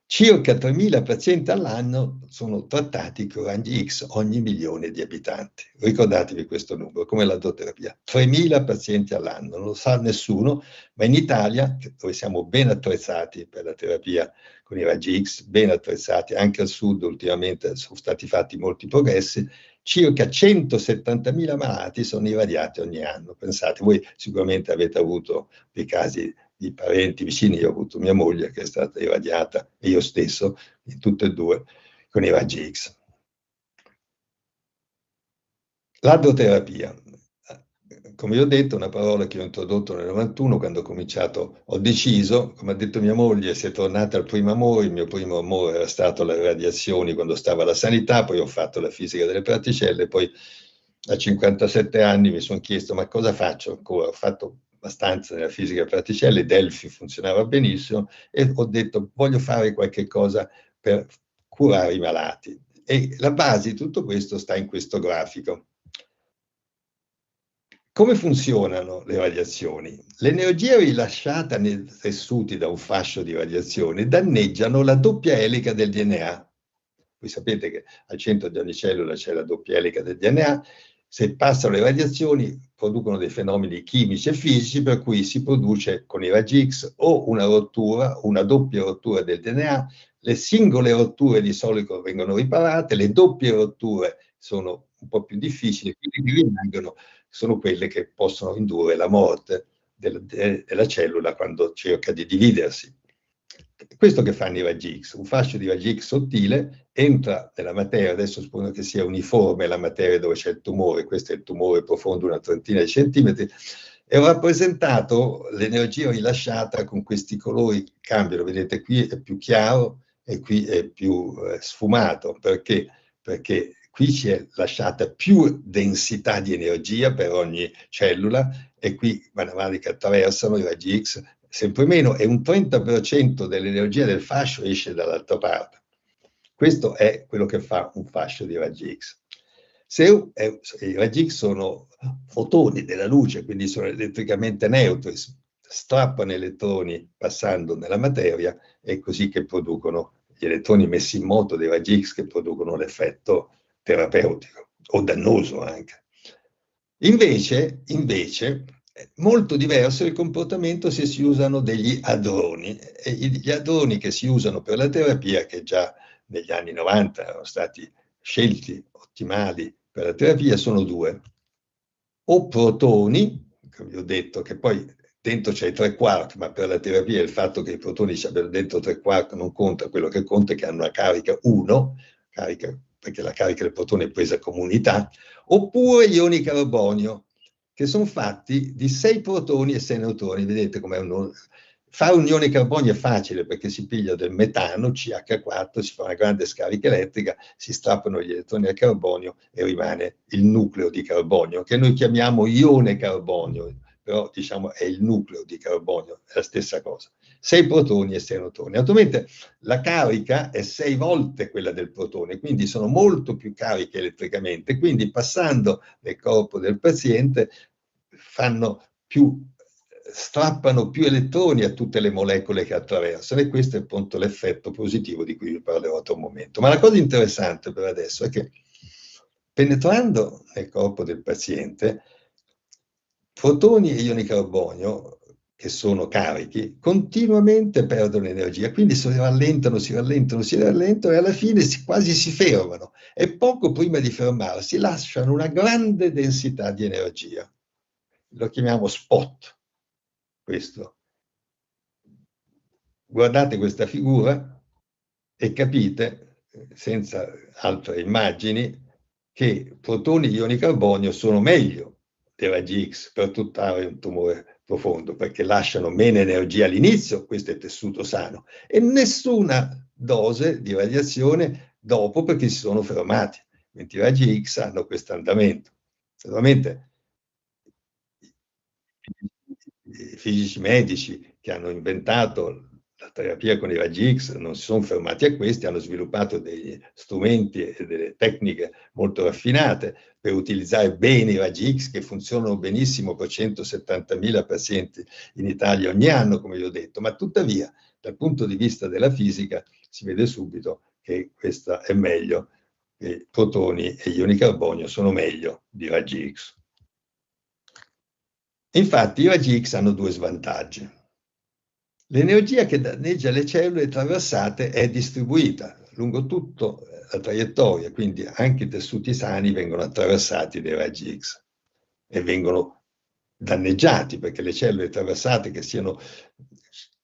Circa 3.000 pazienti all'anno sono trattati con raggi X ogni milione di abitanti. Ricordatevi questo numero, come la radioterapia. 3.000 pazienti all'anno, non lo sa nessuno, ma in Italia, dove siamo ben attrezzati per la terapia con i raggi X, ben attrezzati, anche al sud ultimamente sono stati fatti molti progressi, circa 170.000 malati sono irradiati ogni anno. Pensate, voi sicuramente avete avuto dei casi di parenti vicini, io ho avuto mia moglie che è stata irradiata, e io stesso, in tutte e due, con i raggi X. L'adroterapia, come vi ho detto, è una parola che ho introdotto nel 91, quando ho cominciato, ho deciso, come ha detto mia moglie, si è tornata al primo amore. Il mio primo amore era stato le radiazioni quando stavo alla sanità, poi ho fatto la fisica delle particelle, poi a 57 anni mi sono chiesto ma cosa faccio ancora? Ho fatto abbastanza nella fisica delle particelle, Delphi funzionava benissimo, e ho detto voglio fare qualche cosa per curare i malati. E la base di tutto questo sta in questo grafico. Come funzionano le radiazioni? L'energia rilasciata nei tessuti da un fascio di radiazione danneggiano la doppia elica del DNA. Voi sapete che al centro di ogni cellula c'è la doppia elica del DNA. Se passano le radiazioni producono dei fenomeni chimici e fisici, per cui si produce con i raggi X o una rottura, una doppia rottura del DNA. Le singole rotture di solito vengono riparate, le doppie rotture sono un po' più difficili, quindi rimangono, sono quelle che possono indurre la morte della cellula quando cerca di dividersi. Questo che fanno i raggi X, un fascio di raggi X sottile entra nella materia, adesso supponiamo che sia uniforme la materia dove c'è il tumore, questo è il tumore profondo una trentina di centimetri, e ho rappresentato l'energia rilasciata con questi colori, cambiano, vedete qui è più chiaro e qui è più sfumato, perché qui ci è lasciata più densità di energia per ogni cellula, e qui man mano che attraversano i raggi X sempre meno, e un 30% dell'energia del fascio esce dall'altra parte. Questo è quello che fa un fascio di raggi X. I raggi X sono fotoni della luce, quindi sono elettricamente neutri, strappano elettroni passando nella materia, è così che producono gli elettroni messi in moto dei raggi X, che producono l'effetto terapeutico o dannoso anche. Invece molto diverso il comportamento se si usano degli hadroni. E gli hadroni che si usano per la terapia, che già negli anni 90 erano stati scelti ottimali per la terapia, sono due: o protoni, come vi ho detto, che poi dentro c'è i 3 quark, ma per la terapia il fatto che i protoni ci abbiano dentro 3 quark non conta, quello che conta è che hanno una carica 1, perché la carica del protone è presa come unità, oppure ioni carbonio, che sono fatti di 6 protoni e 6 neutroni. Vedete com'è fare un ione carbonio è facile, perché si piglia del metano, CH4, si fa una grande scarica elettrica, si strappano gli elettroni al carbonio e rimane il nucleo di carbonio, che noi chiamiamo ione carbonio, però diciamo è il nucleo di carbonio, è la stessa cosa. 6 protoni e 6 neutroni. Naturalmente la carica è 6 volte quella del protone, quindi sono molto più cariche elettricamente, quindi passando nel corpo del paziente strappano più elettroni a tutte le molecole che attraversano, e questo è appunto l'effetto positivo di cui vi parlerò tra un momento. Ma la cosa interessante per adesso è che, penetrando nel corpo del paziente, protoni e ioni carbonio che sono carichi, continuamente perdono energia, quindi si rallentano e alla fine quasi si fermano e poco prima di fermarsi lasciano una grande densità di energia. Lo chiamiamo spot, questo. Guardate questa figura e capite, senza altre immagini, che protoni di ioni carbonio sono meglio dei raggi X per tutt'are un tumore profondo, perché lasciano meno energia all'inizio, questo è tessuto sano, e nessuna dose di radiazione dopo perché si sono fermati, mentre i raggi X hanno questo andamento. Naturalmente i fisici medici che hanno inventato la terapia con i raggi X non si sono fermati a questi, hanno sviluppato degli strumenti e delle tecniche molto raffinate per utilizzare bene i raggi X che funzionano benissimo per 170.000 pazienti in Italia ogni anno, come vi ho detto, ma tuttavia dal punto di vista della fisica si vede subito che questa è meglio, che i protoni e gli ioni carbonio sono meglio di raggi X. Infatti i raggi X hanno due svantaggi. L'energia che danneggia le cellule traversate è distribuita lungo tutta la traiettoria, quindi anche i tessuti sani vengono attraversati dai raggi X e vengono danneggiati, perché le cellule traversate, che siano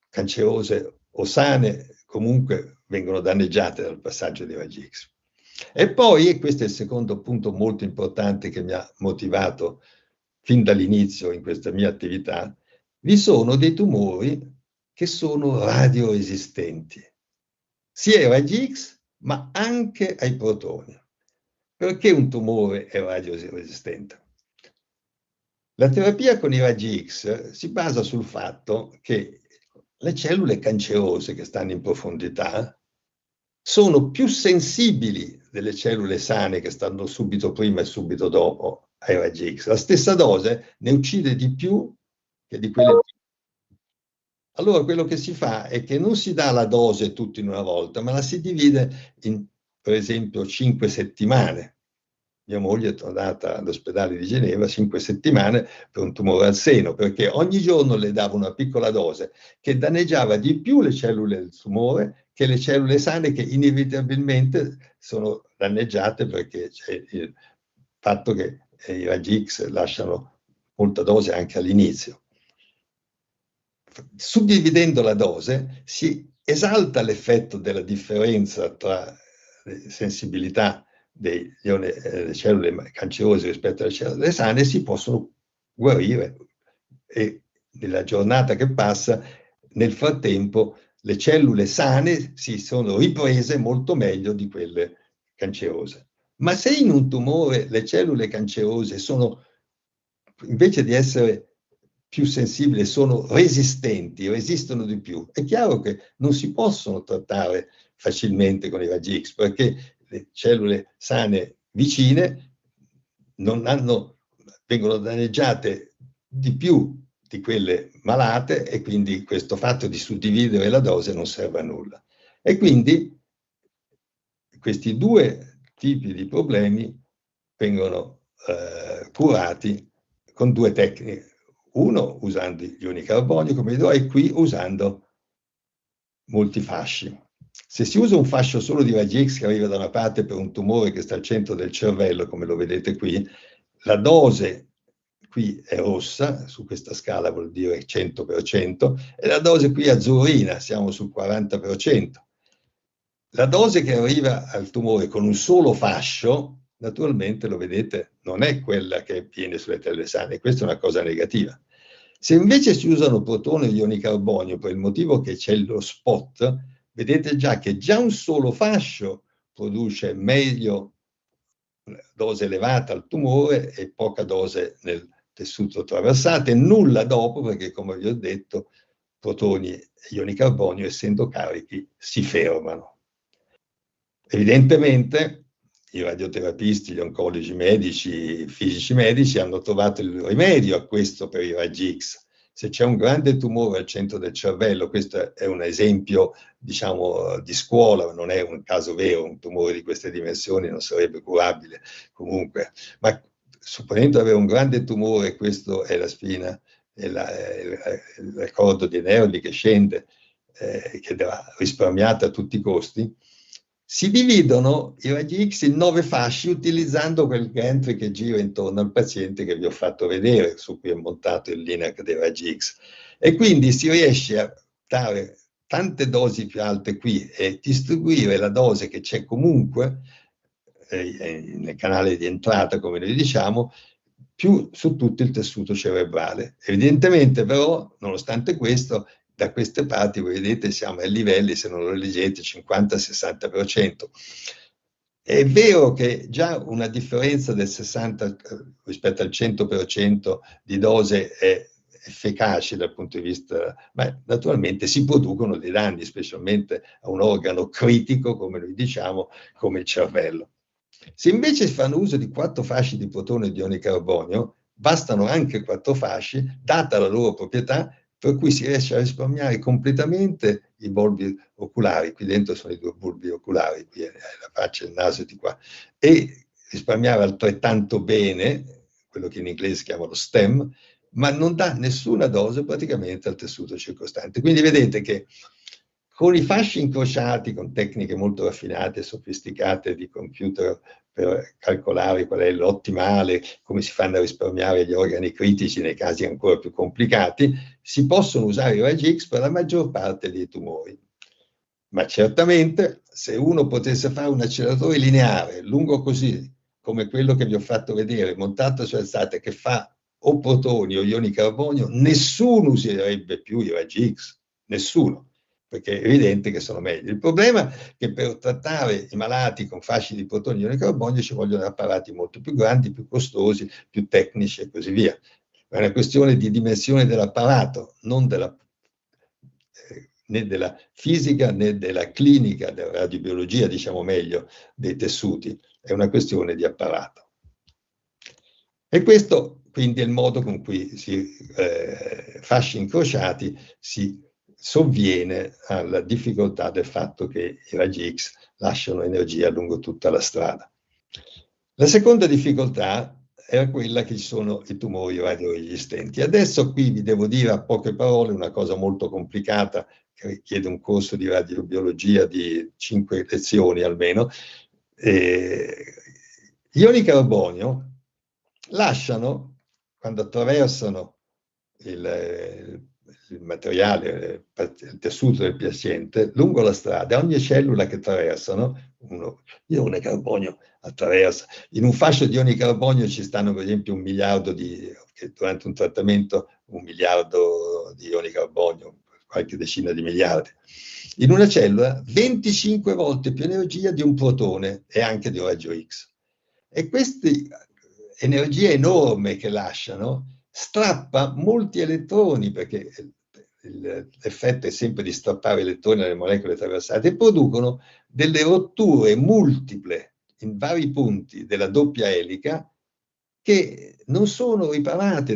cancerose o sane, comunque vengono danneggiate dal passaggio dei raggi X. E poi, e questo è il secondo punto molto importante che mi ha motivato fin dall'inizio in questa mia attività, vi sono dei tumori che sono radioresistenti, sia ai raggi X ma anche ai protoni. Perché un tumore è radioresistente? La terapia con i raggi X si basa sul fatto che le cellule cancerose che stanno in profondità sono più sensibili delle cellule sane che stanno subito prima e subito dopo ai raggi X. La stessa dose ne uccide di più che di quelle. Allora quello che si fa è che non si dà la dose tutta in una volta, ma la si divide in, per esempio, 5 settimane. Mia moglie è tornata all'ospedale di Ginevra 5 settimane per un tumore al seno, perché ogni giorno le dava una piccola dose che danneggiava di più le cellule del tumore che le cellule sane, che inevitabilmente sono danneggiate perché c'è il fatto che i raggi X lasciano molta dose anche all'inizio. Suddividendo la dose si esalta l'effetto della differenza tra sensibilità delle cellule cancerose rispetto alle cellule sane, e si possono guarire, e nella giornata che passa, nel frattempo, le cellule sane si sono riprese molto meglio di quelle cancerose. Ma se in un tumore le cellule cancerose sono, invece di essere più sensibili, sono resistenti, resistono di più, è chiaro che non si possono trattare facilmente con i raggi X, perché le cellule sane vicine vengono danneggiate di più di quelle malate, e quindi questo fatto di suddividere la dose non serve a nulla. E quindi questi due tipi di problemi vengono curati con due tecniche. Uno usando gli ioni carbonio, come vedrò, e qui usando molti fasci. Se si usa un fascio solo di raggi X che arriva da una parte per un tumore che sta al centro del cervello, come lo vedete qui, la dose qui è rossa, su questa scala vuol dire 100%, e la dose qui è azzurrina, siamo sul 40%. La dose che arriva al tumore con un solo fascio, naturalmente, lo vedete, non è quella che viene sulle cellule sane, questa è una cosa negativa. Se invece si usano protoni e ioni carbonio per il motivo che c'è lo spot, vedete già che già un solo fascio produce meglio dose elevata al tumore e poca dose nel tessuto traversato, e nulla dopo, perché come vi ho detto, protoni e ioni carbonio, essendo carichi, si fermano. Evidentemente i radioterapisti, gli oncologi medici, i fisici medici hanno trovato il rimedio a questo per i raggi X. Se c'è un grande tumore al centro del cervello, questo è un esempio, diciamo, di scuola, non è un caso vero, un tumore di queste dimensioni non sarebbe curabile comunque, ma supponendo avere un grande tumore, questo è la spina il raccordo dei nervi che scende, che va risparmiata a tutti i costi, si dividono i raggi X in 9 fasci utilizzando quel gantry che gira intorno al paziente che vi ho fatto vedere, su cui è montato il LINAC dei raggi X. E quindi si riesce a dare tante dosi più alte qui e distribuire la dose che c'è comunque nel canale di entrata, come noi diciamo, più su tutto il tessuto cerebrale. Evidentemente però, nonostante questo, da queste parti, voi vedete, siamo a livelli, se non lo leggete, 50-60%. È vero che già una differenza del 60 rispetto al 100% di dose è efficace dal punto di vista, ma naturalmente si producono dei danni, specialmente a un organo critico, come noi diciamo, come il cervello. Se invece si fanno uso di 4 fasci di protone e di ioni carbonio, bastano anche 4 fasci, data la loro proprietà, per cui si riesce a risparmiare completamente i bulbi oculari. Qui dentro sono i 2 bulbi oculari, qui è la faccia, il naso di qua, e risparmiare altrettanto bene, quello che in inglese chiamano STEM, ma non dà nessuna dose praticamente al tessuto circostante. Quindi vedete che con i fasci incrociati, con tecniche molto raffinate e sofisticate di computer per calcolare qual è l'ottimale, come si fanno a risparmiare gli organi critici nei casi ancora più complicati, si possono usare i raggi X per la maggior parte dei tumori. Ma certamente, se uno potesse fare un acceleratore lineare, lungo così, come quello che vi ho fatto vedere, montato su alzate, che fa o protoni o ioni carbonio, nessuno userebbe più i raggi X, nessuno, perché è evidente che sono meglio. Il problema è che per trattare i malati con fasci di protoni e ioni carbonio ci vogliono apparati molto più grandi, più costosi, più tecnici e così via. È una questione di dimensione dell'apparato, non né della fisica né della clinica, della radiobiologia, diciamo meglio, dei tessuti. È una questione di apparato. E questo quindi è il modo con cui fasci incrociati si sovviene alla difficoltà del fatto che i raggi X lasciano energia lungo tutta la strada. La seconda difficoltà era quella che ci sono i tumori radioresistenti. Adesso qui vi devo dire a poche parole una cosa molto complicata che richiede un corso di radiobiologia di 5 lezioni almeno. Gli ioni carbonio lasciano, quando attraversano il materiale, il tessuto del paziente, lungo la strada, ogni cellula che attraversano, ione carbonio attraversa. In un fascio di ioni carbonio ci stanno per esempio 1 miliardo che durante un trattamento 1 miliardo di ioni carbonio, qualche decina di miliardi. In una cellula 25 volte più energia di un protone e anche di un raggio X. E questa energia enorme che lasciano strappa molti elettroni, perché l'effetto è sempre di strappare elettroni alle molecole attraversate, e producono delle rotture multiple in vari punti della doppia elica che non sono riparate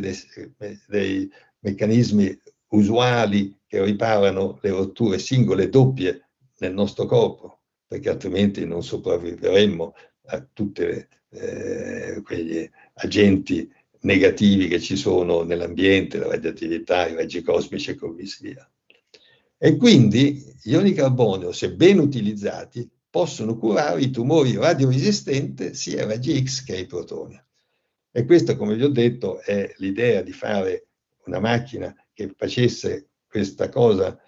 dai meccanismi usuali che riparano le rotture singole doppie nel nostro corpo, perché altrimenti non sopravviveremmo a tutti quegli agenti negativi che ci sono nell'ambiente, la radioattività, i raggi cosmici e così via. E quindi gli ioni carbonio, se ben utilizzati, possono curare i tumori radioresistenti sia ai raggi X che ai protoni. E questa, come vi ho detto, è l'idea di fare una macchina che facesse questa cosa,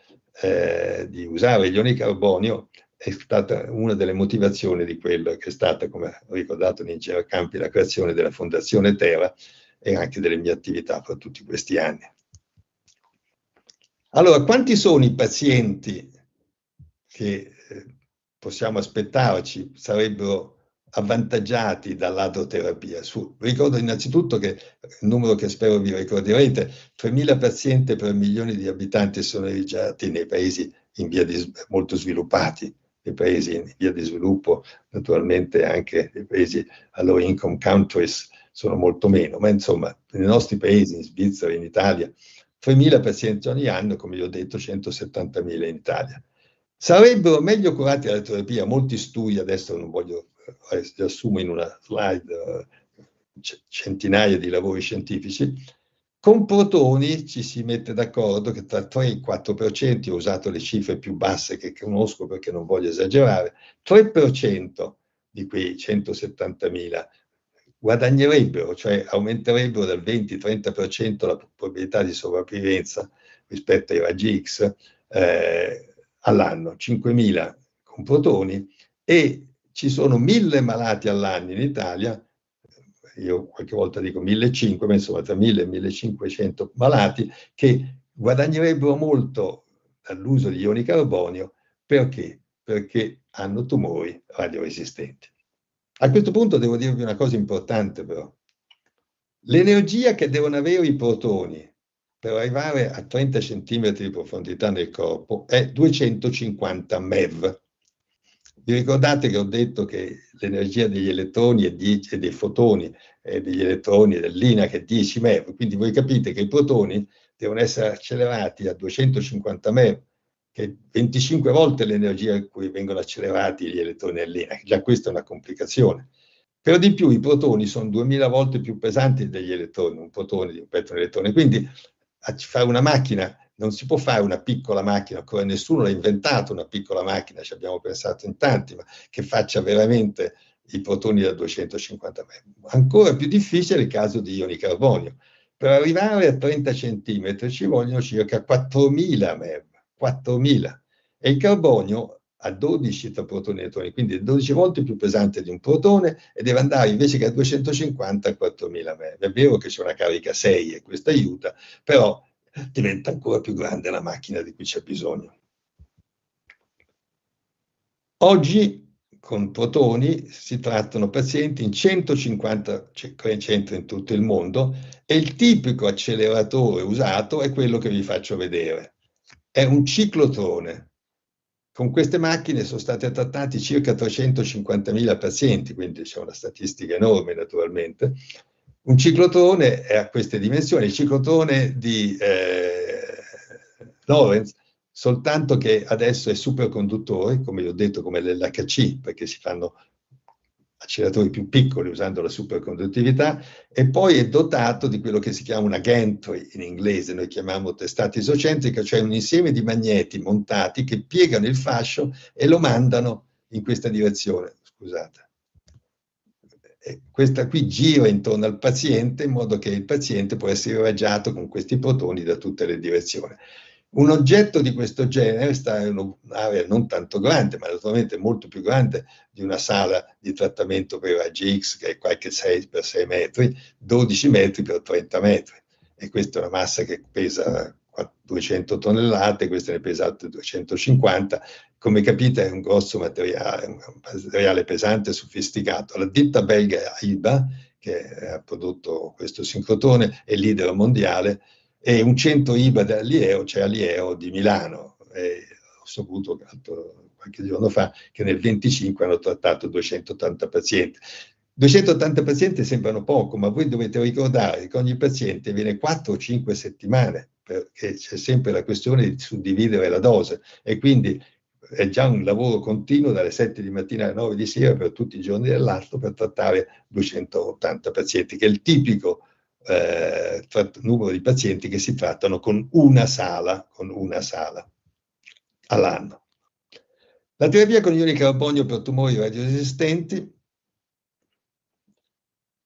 di usare gli ioni carbonio, è stata una delle motivazioni di quello che è stata, come ho ricordato l'ingegnere Campi, la creazione della Fondazione Terra e anche delle mie attività per tutti questi anni. Allora, quanti sono i pazienti che possiamo aspettarci sarebbero avvantaggiati dall'adroterapia? Ricordo innanzitutto che il numero che spero vi ricorderete, 3.000 pazienti per milioni di abitanti sono registrati nei paesi molto sviluppati, nei paesi in via di sviluppo, naturalmente anche nei paesi a low income countries sono molto meno, ma insomma nei nostri paesi, in Svizzera, in Italia, 3.000 pazienti ogni anno, come vi ho detto 170.000 in Italia. Sarebbero meglio curati dalla terapia, molti studi, adesso non voglio riassumo in una slide centinaia di lavori scientifici, Con protoni ci si mette d'accordo che tra 3 e il 4%, ho usato le cifre più basse che conosco perché non voglio esagerare, 3% di quei 170.000 guadagnerebbero, cioè aumenterebbero del 20-30% la probabilità di sopravvivenza rispetto ai raggi X all'anno, 5.000 con protoni, e ci sono 1.000 malati all'anno in Italia, io qualche volta dico 1.500, ma insomma tra 1.000 e 1.500 malati che guadagnerebbero molto dall'uso di ioni carbonio. Perché? Perché hanno tumori radioresistenti. A questo punto devo dirvi una cosa importante però. L'energia che devono avere i protoni per arrivare a 30 cm di profondità nel corpo è 250 MeV. Vi ricordate che ho detto che l'energia degli elettroni e dei fotoni e degli elettroni dell'INAC è 10 MeV, quindi voi capite che i protoni devono essere accelerati a 250 MeV, che è 25 volte l'energia a cui vengono accelerati gli elettroni dell'INAC. Già questa è una complicazione. Per di più i protoni sono 2000 volte più pesanti degli elettroni, un protone rispetto a un elettrone, quindi a fare una macchina non si può fare una piccola macchina, ancora nessuno l'ha inventato una piccola macchina, ci abbiamo pensato in tanti, ma che faccia veramente i protoni da 250 MeV. Ancora più difficile è il caso di ioni carbonio. Per arrivare a 30 cm ci vogliono circa 4.000 MeV, 4.000. E il carbonio ha 12 tra protoni e elettroni, quindi è 12 volte più pesante di un protone e deve andare invece che a 250 a 4.000 MeV. È vero che c'è una carica 6 e questo aiuta, però diventa ancora più grande la macchina di cui c'è bisogno. Oggi con protoni si trattano pazienti in 150 centri in tutto il mondo e il tipico acceleratore usato è quello che vi faccio vedere. È un ciclotrone. Con queste macchine sono stati trattati circa 350.000 pazienti, quindi c'è una statistica enorme naturalmente. Un ciclotrone è a queste dimensioni, il ciclotrone di Lorentz, soltanto che adesso è superconduttore, come vi ho detto, come l'LHC, perché si fanno acceleratori più piccoli usando la superconduttività, e poi è dotato di quello che si chiama una gantry in inglese, noi chiamiamo testata isocentrica, cioè un insieme di magneti montati che piegano il fascio e lo mandano in questa direzione. Scusate. Questa qui gira intorno al paziente in modo che il paziente può essere irraggiato con questi protoni da tutte le direzioni. Un oggetto di questo genere sta in un'area non tanto grande, ma naturalmente molto più grande di una sala di trattamento per raggi X, che è qualche 6 per 6 metri, 12 metri per 30 metri. E questa è una massa che pesa 200 tonnellate, questa ne pesa altre 250. Come capite è un grosso materiale, un materiale pesante e sofisticato. La ditta belga IBA, che ha prodotto questo sincrotrone, è leader mondiale, e un centro IBA dell'Alieo, c'è Alieo di Milano. Ho saputo qualche giorno fa che nel 25 hanno trattato 280 pazienti. 280 pazienti sembrano poco, ma voi dovete ricordare che ogni paziente viene 4 o 5 settimane, perché c'è sempre la questione di suddividere la dose, e quindi è già un lavoro continuo dalle 7 di mattina alle 9 di sera per tutti i giorni dell'anno per trattare 280 pazienti, che è il tipico numero di pazienti che si trattano con una sala all'anno. La terapia con ioni carbonio per tumori radioresistenti,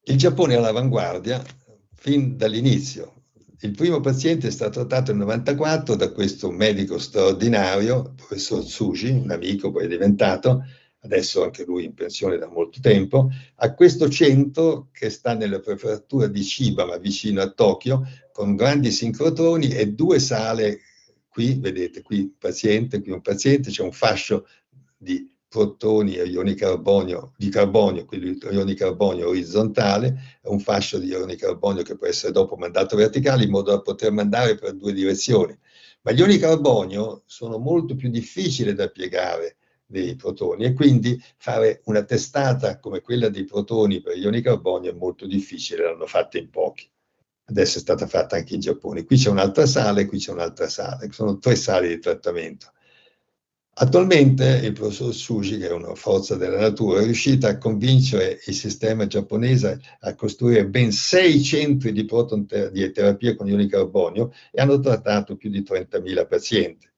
il Giappone è all'avanguardia fin dall'inizio. Il primo paziente è stato trattato nel 1994 da questo medico straordinario, il professor Tsuji, un amico poi è diventato, adesso anche lui in pensione da molto tempo, a questo centro che sta nella prefettura di Chiba, ma vicino a Tokyo, con grandi sincrotroni e 2 sale. Qui, vedete, qui un paziente, c'è un fascio di protoni e ioni carbonio, quindi ioni carbonio orizzontale, è un fascio di ioni carbonio che può essere dopo mandato verticale in modo da poter mandare per 2 direzioni. Ma gli ioni carbonio sono molto più difficili da piegare dei protoni e quindi fare una testata come quella dei protoni per ioni carbonio è molto difficile, l'hanno fatta in pochi. Adesso è stata fatta anche in Giappone. Qui c'è un'altra sala e qui c'è un'altra sala, sono 3 sale di trattamento. Attualmente il professor Tsuji, che è una forza della natura, è riuscito a convincere il sistema giapponese a costruire ben 6 centri di di terapia con ioni carbonio e hanno trattato più di 30.000 pazienti.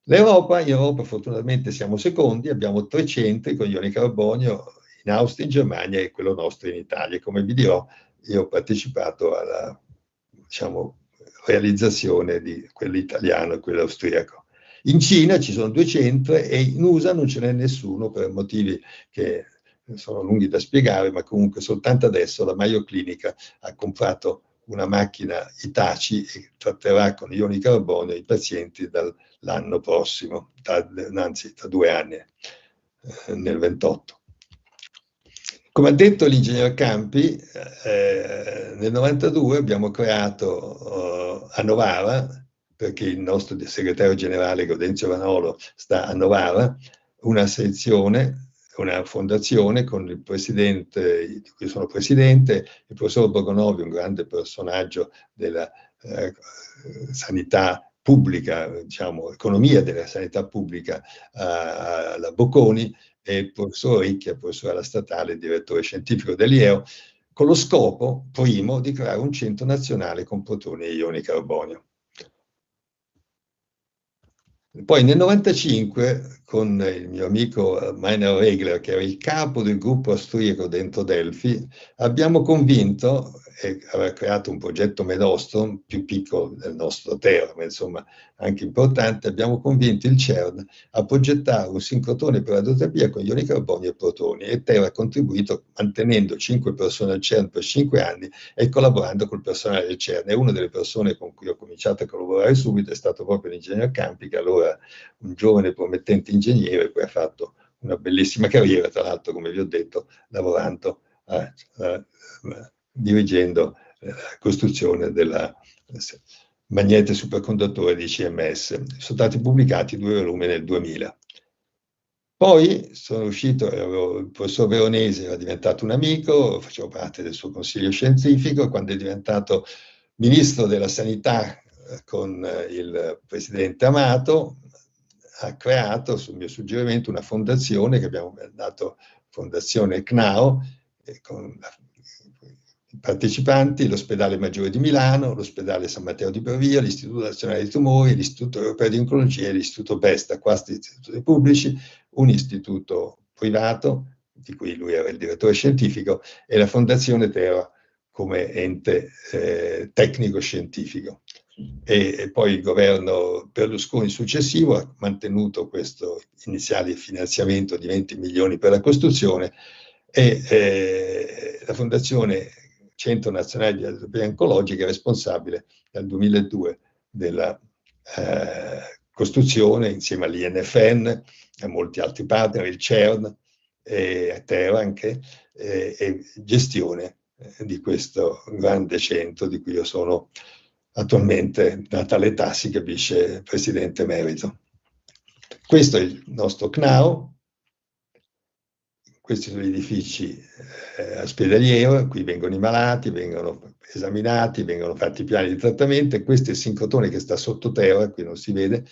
In Europa fortunatamente siamo secondi, abbiamo 3 centri con ioni carbonio in Austria, in Germania e quello nostro in Italia. Come vi dirò, io ho partecipato alla, diciamo, realizzazione di quello italiano e quello austriaco. In Cina ci sono 2 centri e in USA non ce n'è nessuno per motivi che sono lunghi da spiegare, ma comunque soltanto adesso la Mayo Clinic ha comprato una macchina Hitachi e tratterà con ioni carbonio i pazienti dall'anno prossimo, anzi tra 2 anni, nel 28. Come ha detto l'ingegner Campi, nel 92 abbiamo creato a Novara, perché il nostro segretario generale Gaudenzio Vanolo sta a Novara, una sezione, una fondazione con il presidente, di cui sono presidente, il professor Borgonovi, un grande personaggio della sanità pubblica, diciamo, economia della sanità pubblica alla Bocconi, e il professor Ricchia, professore alla statale, direttore scientifico dell'IEO, con lo scopo, primo, di creare un centro nazionale con protoni e ioni carbonio. Poi nel 95, con il mio amico Meiner Regler, che era il capo del gruppo austriaco dentro Delphi, abbiamo convinto, e aveva creato un progetto Medostrom, più piccolo del nostro Terra, ma insomma anche importante, abbiamo convinto il CERN a progettare un sincrotrone per radioterapia con ioni carbonio e protoni, e Terra ha contribuito mantenendo 5 persone al CERN per 5 anni e collaborando col personale del CERN. E una delle persone con cui ho cominciato a collaborare subito è stato proprio l'ingegner Campi, che allora un giovane promettente ingegnere, poi ha fatto una bellissima carriera, tra l'altro, come vi ho detto, lavorando, dirigendo la costruzione della magnete superconduttore di CMS. Sono stati pubblicati 2 volumi nel 2000. Poi sono uscito, il professor Veronesi era diventato un amico, facevo parte del suo consiglio scientifico, quando è diventato ministro della sanità con il presidente Amato, ha creato, sul mio suggerimento, una fondazione che abbiamo dato Fondazione CNAO, con i partecipanti, l'Ospedale Maggiore di Milano, l'Ospedale San Matteo di Pavia, l'Istituto Nazionale di Tumori, l'Istituto Europeo di Oncologia e l'Istituto Vesta, 4 istituti pubblici, un istituto privato, di cui lui era il direttore scientifico, e la Fondazione Terra come ente tecnico-scientifico. E poi il governo Berlusconi successivo ha mantenuto questo iniziale finanziamento di 20 milioni per la costruzione, e la Fondazione Centro Nazionale di Radioterapia Oncologica è responsabile dal 2002 della costruzione, insieme all'INFN, a molti altri partner, il CERN e a Terra anche, e gestione di questo grande centro di cui io sono attualmente, data l'età, si capisce, presidente emerito. Questo è il nostro CNAO, questi sono gli edifici ospedalieri, qui vengono i malati, vengono esaminati, vengono fatti i piani di trattamento, e questo è il sincrotrone che sta sottoterra, qui non si vede,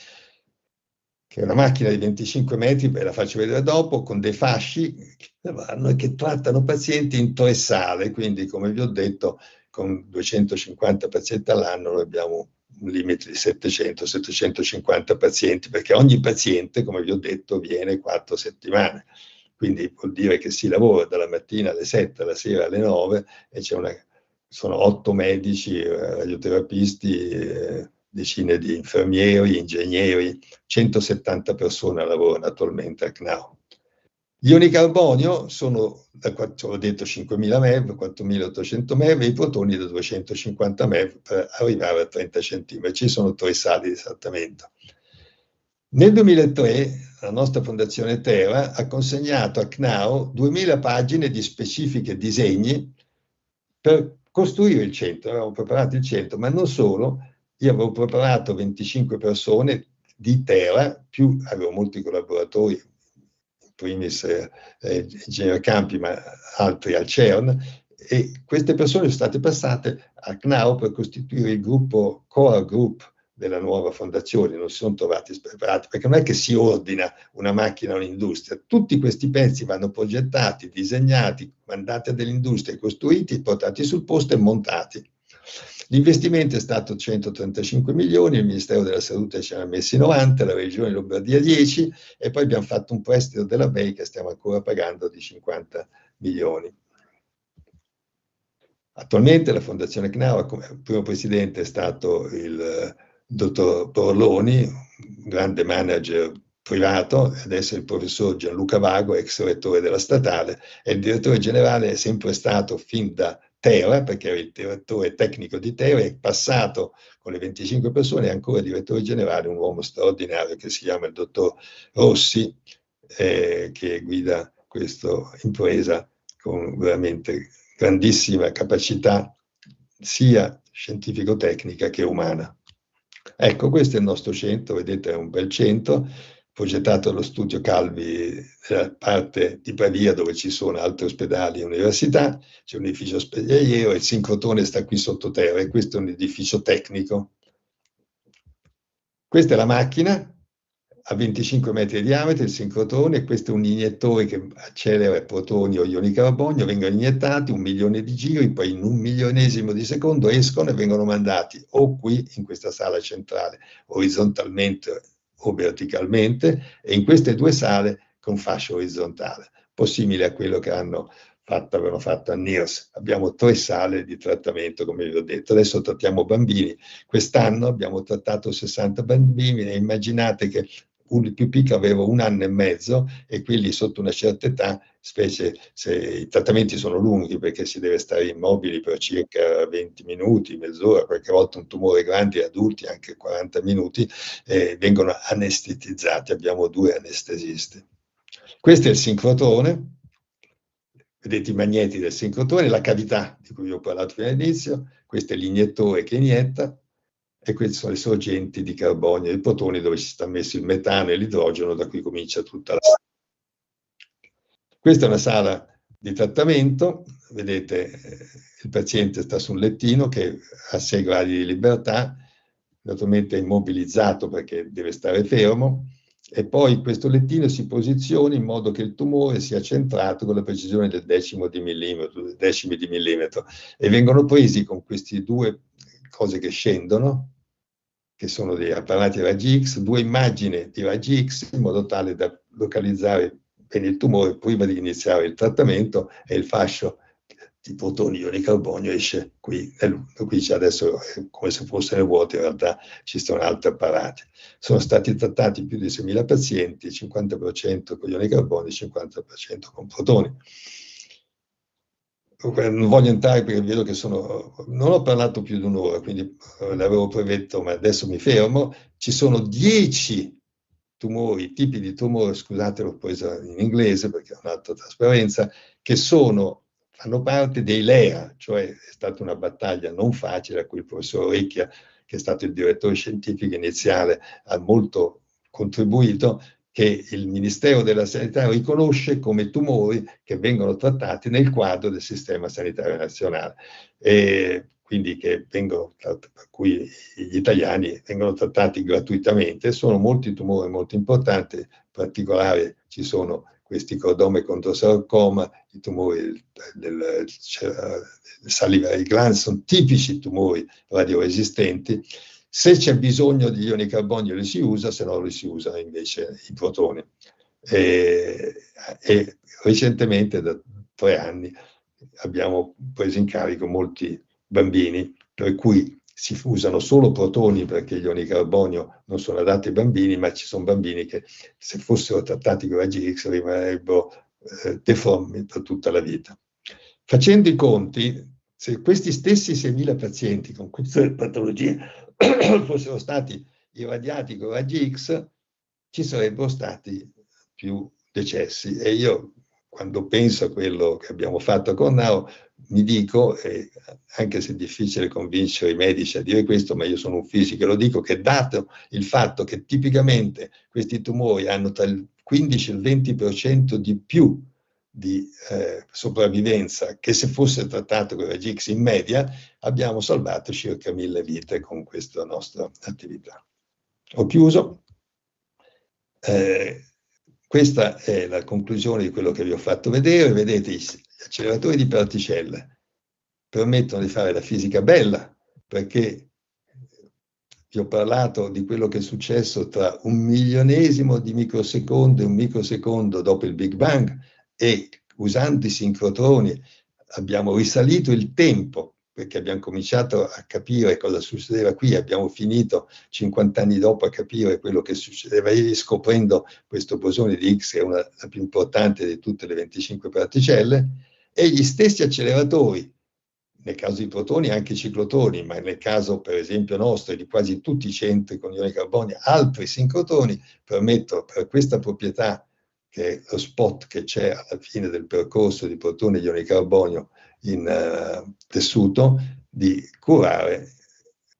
che è una macchina di 25 metri, ve la faccio vedere dopo, con dei fasci che vanno e che trattano pazienti in 3 sale, quindi come vi ho detto, con 250 pazienti all'anno noi abbiamo un limite di 700-750 pazienti, perché ogni paziente, come vi ho detto, viene 4 settimane. Quindi vuol dire che si lavora dalla mattina alle 7, alla sera alle 9, e sono 8 medici, radioterapisti, decine di infermieri, ingegneri, 170 persone lavorano attualmente a CNAO. Gli ioni carbonio sono, ho detto, 5.000 MeV, 4.800 MeV, e i protoni da 250 MeV per arrivare a 30 cm. Ci sono 3 sali di trattamento. Nel 2003 la nostra Fondazione Terra ha consegnato a CNAO 2.000 pagine di specifiche disegni per costruire il centro. Avevamo preparato il centro, ma non solo. Io avevo preparato 25 persone di Terra, più avevo molti collaboratori, in primis ingegner Campi, ma altri al CERN, e queste persone sono state passate a CNAO per costituire il gruppo Core Group della nuova fondazione, non si sono trovati preparati, perché non è che si ordina una macchina o un'industria, tutti questi pezzi vanno progettati, disegnati, mandati a delle industrie, costruiti, portati sul posto e montati. L'investimento è stato 135 milioni, il Ministero della Salute ce ne ha messi 90, la Regione Lombardia 10 e poi abbiamo fatto un prestito della BEI che stiamo ancora pagando di 50 milioni. Attualmente la Fondazione CNAO, come primo presidente è stato il dottor Borloni, un grande manager privato, adesso è il professor Gianluca Vago, ex rettore della statale, e il direttore generale è sempre stato fin da Tera, perché era il direttore tecnico di Tera, è passato con le 25 persone, è ancora direttore generale, un uomo straordinario che si chiama il dottor Rossi, che guida questa impresa con veramente grandissima capacità sia scientifico-tecnica che umana. Ecco, questo è il nostro centro, vedete è un bel centro, progettato dallo studio Calvi nella parte di Pavia dove ci sono altri ospedali e università, c'è un edificio ospedaliero e il sincrotrone sta qui sottoterra e questo è un edificio tecnico. Questa è la macchina, a 25 metri di diametro, il sincrotrone, questo è un iniettore che accelera protoni o ioni carbonio, vengono iniettati 1 milione di giri, poi in 1 milionesimo di secondo escono e vengono mandati o qui in questa sala centrale, orizzontalmente o verticalmente, e in queste due sale con fascia orizzontale, un po' simile a quello che avevano fatto a NIRS. Abbiamo 3 sale di trattamento, come vi ho detto. Adesso trattiamo bambini. Quest'anno abbiamo trattato 60 bambini e immaginate che il più piccolo aveva 1 anno e mezzo e quelli sotto una certa età, specie se i trattamenti sono lunghi perché si deve stare immobili per circa 20 minuti, mezz'ora, qualche volta un tumore grande, adulti anche 40 minuti, vengono anestetizzati. Abbiamo 2 anestesisti. Questo è il sincrotrone. Vedete i magneti del sincrotrone, la cavità di cui vi ho parlato fino all'inizio, questo è l'iniettore che inietta e queste sono le sorgenti di carbonio e i protoni dove si sta messo il metano e l'idrogeno, da cui comincia tutta la sala. Questa è una sala di trattamento, vedete il paziente sta su un lettino che ha 6 gradi di libertà, naturalmente è immobilizzato perché deve stare fermo, e poi questo lettino si posiziona in modo che il tumore sia centrato con la precisione del decimi di millimetro e vengono presi con questi 2 cose che scendono, che sono dei apparati raggi X, 2 immagini di raggi X in modo tale da localizzare bene il tumore prima di iniziare il trattamento, e il fascio di protoni ioni carbonio esce qui. Qui c'è adesso come se fossero vuoti, in realtà ci sono altri apparati. Sono stati trattati più di 6.000 pazienti, 50% con ioni carbonio, 50% con protoni. Non voglio entrare perché vedo che non ho parlato più di un'ora, quindi l'avevo prevetto, ma adesso mi fermo. Ci sono 10 tumori, tipi di tumore, scusate l'ho presa in inglese perché è un'altra trasparenza, che fanno parte dei LEA, cioè è stata una battaglia non facile a cui il professor Orecchia, che è stato il direttore scientifico iniziale, ha molto contribuito, che il Ministero della Sanità riconosce come tumori che vengono trattati nel quadro del sistema sanitario nazionale, e quindi per cui gli italiani vengono trattati gratuitamente. Sono molti tumori molto importanti, in particolare ci sono questi cordome controsarcoma, i tumori del salivary gland, sono tipici tumori radioresistenti. Se c'è bisogno di ioni carbonio li si usa, se no li si usano invece i protoni. E recentemente, da 3 anni, abbiamo preso in carico molti bambini, per cui si usano solo protoni perché gli ioni carbonio non sono adatti ai bambini, ma ci sono bambini che se fossero trattati con raggi X rimarrebbero deformi per tutta la vita. Facendo i conti, se questi stessi 6.000 pazienti con queste patologie fossero stati irradiati con raggi X, ci sarebbero stati più decessi. E io, quando penso a quello che abbiamo fatto con Cornao, mi dico, anche se è difficile convincere i medici a dire questo, ma io sono un fisico e lo dico, che dato il fatto che tipicamente questi tumori hanno tra il 15 e il 20% di più di sopravvivenza, che se fosse trattato con Regix in media, abbiamo salvato circa 1000 vite con questa nostra attività. Ho chiuso. Questa è la conclusione di quello che vi ho fatto vedere. Vedete, gli acceleratori di particelle permettono di fare la fisica bella, perché vi ho parlato di quello che è successo tra 1/1000 di microsecondo e 1 microsecondo dopo il Big Bang, e usando i sincrotroni abbiamo risalito il tempo, perché abbiamo cominciato a capire cosa succedeva qui, abbiamo finito 50 anni dopo a capire quello che succedeva lì, scoprendo questo bosone di Higgs, che è la più importante di tutte le 25 particelle, e gli stessi acceleratori, nel caso di protoni anche ciclotroni, ma nel caso per esempio nostro e di quasi tutti i centri con ioni carbonio, altri sincrotroni, permettono, per questa proprietà che è lo spot che c'è alla fine del percorso di protoni e ioni carbonio in tessuto, di curare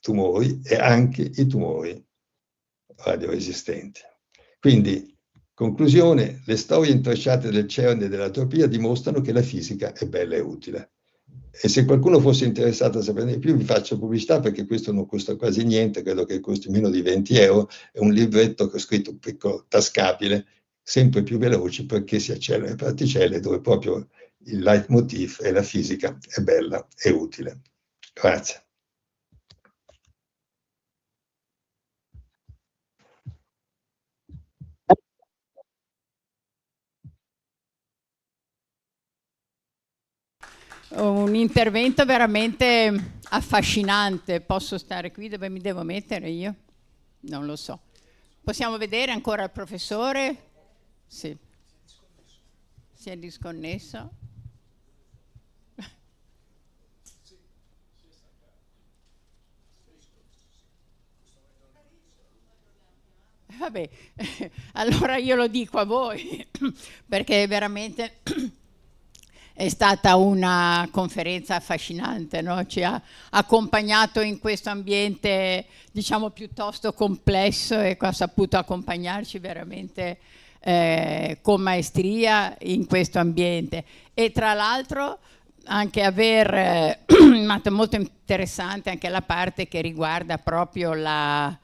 tumori e anche i tumori radioresistenti. Quindi, conclusione, le storie intrecciate del CERN e dell'entropia dimostrano che la fisica è bella e utile. E se qualcuno fosse interessato a saperne di più, vi faccio pubblicità, perché questo non costa quasi niente, credo che costi meno di 20 euro, è un libretto che ho scritto piccolo, tascabile, sempre più veloci, perché si accelerano le particelle, dove proprio il leitmotiv è la fisica è bella e utile. Grazie. Un intervento veramente affascinante. Posso stare qui dove mi devo mettere io? Non lo so. Possiamo vedere ancora il professore? Sì. Si è disconnesso. Vabbè, allora io lo dico a voi, perché veramente è stata una conferenza affascinante, no? Ci ha accompagnato in questo ambiente, diciamo, piuttosto complesso, e ha saputo accompagnarci veramente con maestria in questo ambiente. E tra l'altro anche aver molto interessante anche la parte che riguarda proprio la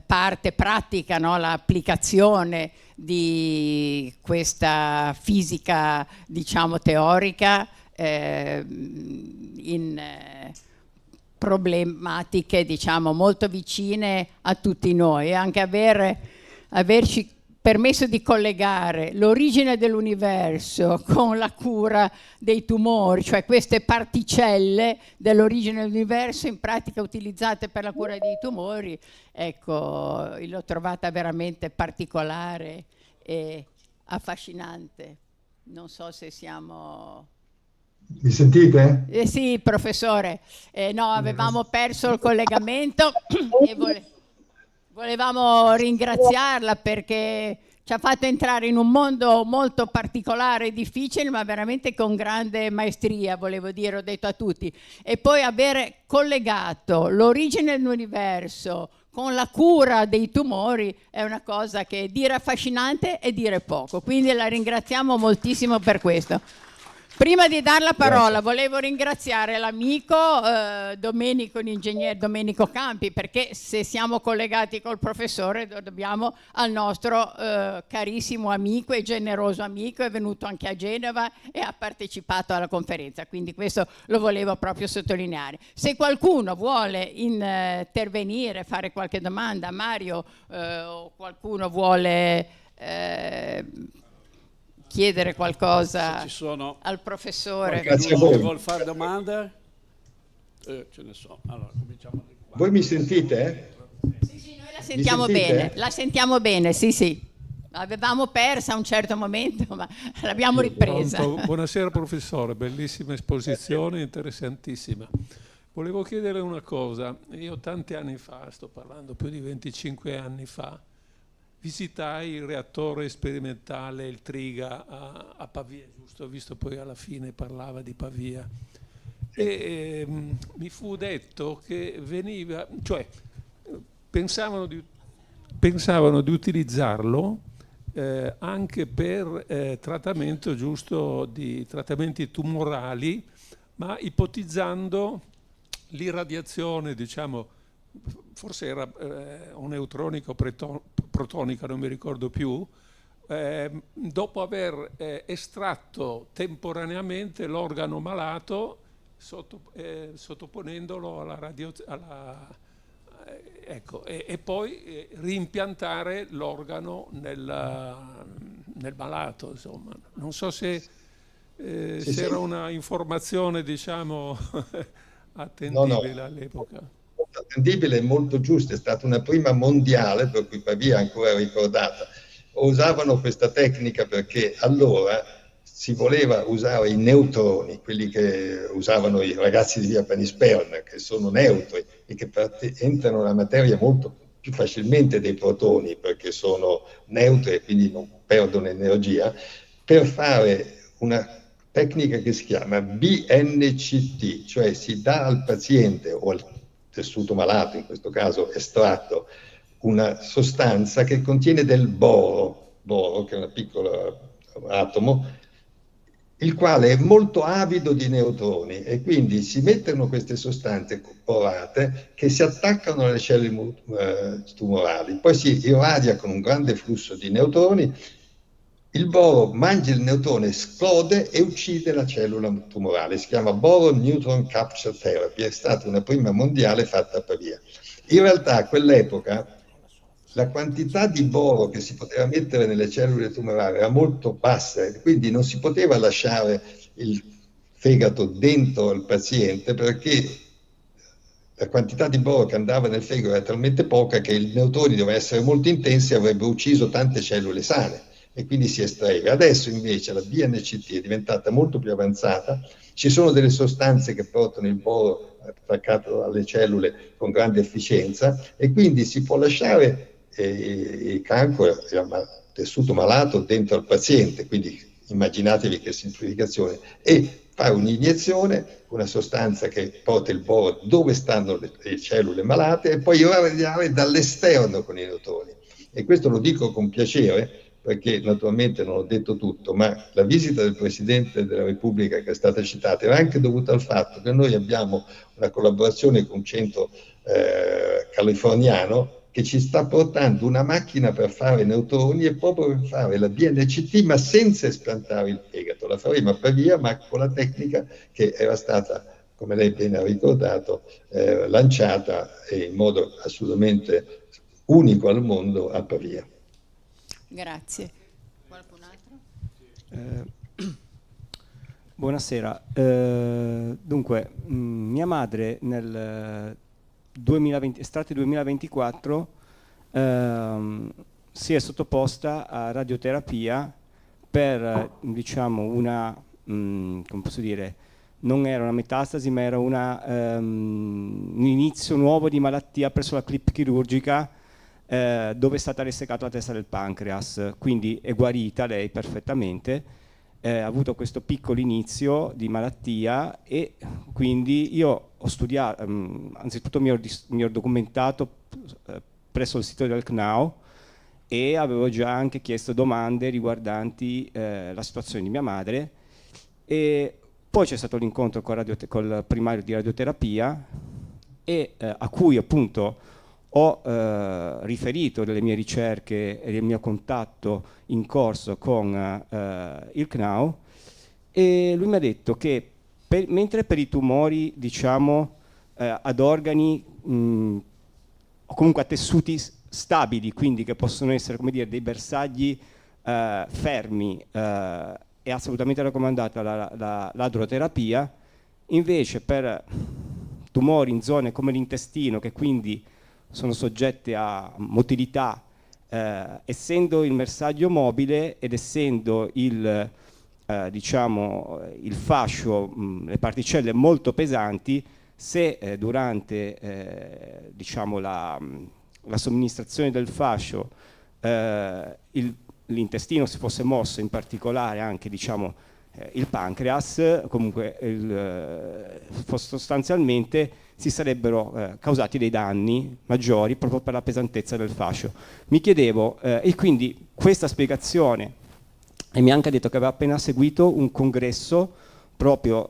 parte pratica, no? L'applicazione di questa fisica, diciamo, teorica in problematiche, diciamo, molto vicine a tutti noi, e anche averci permesso di collegare l'origine dell'universo con la cura dei tumori, cioè queste particelle dell'origine dell'universo in pratica utilizzate per la cura dei tumori. Ecco, l'ho trovata veramente particolare e affascinante. Non so se siamo... Mi sentite? Sì, professore. No, avevamo perso il collegamento e volevamo ringraziarla, perché ci ha fatto entrare in un mondo molto particolare e difficile, ma veramente con grande maestria, volevo dire, ho detto a tutti. E poi aver collegato l'origine dell'universo con la cura dei tumori è una cosa che dire affascinante e dire poco. Quindi la ringraziamo moltissimo per questo. Prima di dar la parola, volevo ringraziare l'amico Domenico, l'ingegnere Domenico Campi, perché se siamo collegati col professore lo dobbiamo al nostro carissimo amico e generoso amico, è venuto anche a Genova e ha partecipato alla conferenza, quindi questo lo volevo proprio sottolineare. Se qualcuno vuole intervenire, fare qualche domanda a Mario, o qualcuno vuole... chiedere qualcosa al professore. Che vuol fare domande? Ce ne so. Allora, cominciamo di qua. Voi mi sentite? Sì, noi la sentiamo bene. La sentiamo bene, sì. L'avevamo persa a un certo momento, ma l'abbiamo ripresa. Buonasera professore, bellissima esposizione, interessantissima. Volevo chiedere una cosa. Io tanti anni fa, sto parlando più di 25 anni fa, visitai il reattore sperimentale, il Triga, a Pavia, giusto? Ho visto poi alla fine parlava di Pavia. E mi fu detto che veniva, cioè pensavano di utilizzarlo anche per trattamento giusto di trattamenti tumorali, ma ipotizzando l'irradiazione, diciamo, forse era o neutronica o protonica, non mi ricordo più, dopo aver estratto temporaneamente l'organo malato, sottoponendolo ecco, e poi rimpiantare l'organo nel malato, insomma. Non so se era una informazione, diciamo, attendibile all'epoca. Attendibile e molto giusta, è stata una prima mondiale, per cui Pavia è ancora ricordata. Usavano questa tecnica perché allora si voleva usare i neutroni, quelli che usavano i ragazzi di via Panisperna, che sono neutri e che entrano nella materia molto più facilmente dei protoni, perché sono neutri e quindi non perdono energia, per fare una tecnica che si chiama BNCT, cioè si dà al paziente o al tessuto malato, in questo caso estratto, una sostanza che contiene del boro, che è un piccolo atomo, il quale è molto avido di neutroni, e quindi si mettono queste sostanze borate che si attaccano alle cellule tumorali, poi si irradia con un grande flusso di neutroni, il boro mangia il neutrone, esplode e uccide la cellula tumorale. Si chiama Boron Neutron Capture Therapy, è stata una prima mondiale fatta a Pavia. In realtà a quell'epoca la quantità di boro che si poteva mettere nelle cellule tumorali era molto bassa, e quindi non si poteva lasciare il fegato dentro il paziente, perché la quantità di boro che andava nel fegato era talmente poca che i neutroni dovevano essere molto intensi e avrebbero ucciso tante cellule sane, e quindi si estraeva. Adesso invece la BNCT è diventata molto più avanzata, ci sono delle sostanze che portano il boro attaccato alle cellule con grande efficienza, e quindi si può lasciare il cancro, il tessuto malato dentro al paziente, quindi immaginatevi che semplificazione, e fare un'iniezione, una sostanza che porta il boro dove stanno le cellule malate, e poi irradiare dall'esterno con i neutroni. E questo lo dico con piacere, perché naturalmente non ho detto tutto, ma la visita del Presidente della Repubblica che è stata citata era anche dovuta al fatto che noi abbiamo una collaborazione con un centro californiano che ci sta portando una macchina per fare neutroni e proprio per fare la BNCT, ma senza esplantare il fegato. La faremo a Pavia, ma con la tecnica che era stata, come lei bene ha ricordato, lanciata in modo assolutamente unico al mondo a Pavia. Grazie. Qualcun altro? Buonasera. Dunque, mia madre nel 2020, estate 2024 si è sottoposta a radioterapia per, diciamo, una, come posso dire, non era una metastasi, ma era un inizio nuovo di malattia presso la clip chirurgica, dove è stata ressecata la testa del pancreas, quindi è guarita lei perfettamente, ha avuto questo piccolo inizio di malattia, e quindi io ho studiato, anzitutto mi ero documentato presso il sito del CNAO, e avevo già anche chiesto domande riguardanti la situazione di mia madre, e poi c'è stato l'incontro col primario di radioterapia, e a cui appunto ho riferito delle mie ricerche e del mio contatto in corso con il CNAO, e lui mi ha detto che mentre per i tumori, diciamo, ad organi o comunque a tessuti stabili, quindi che possono essere, come dire, dei bersagli fermi, è assolutamente raccomandata l'adroterapia, invece per tumori in zone come l'intestino, che quindi sono soggette a motilità, essendo il bersaglio mobile ed essendo il fascio, le particelle molto pesanti, se durante diciamo la somministrazione del fascio l'intestino si fosse mosso, in particolare anche, diciamo, il pancreas, comunque sostanzialmente si sarebbero causati dei danni maggiori proprio per la pesantezza del fascio. Mi chiedevo, e quindi questa spiegazione, e mi ha anche detto che aveva appena seguito un congresso proprio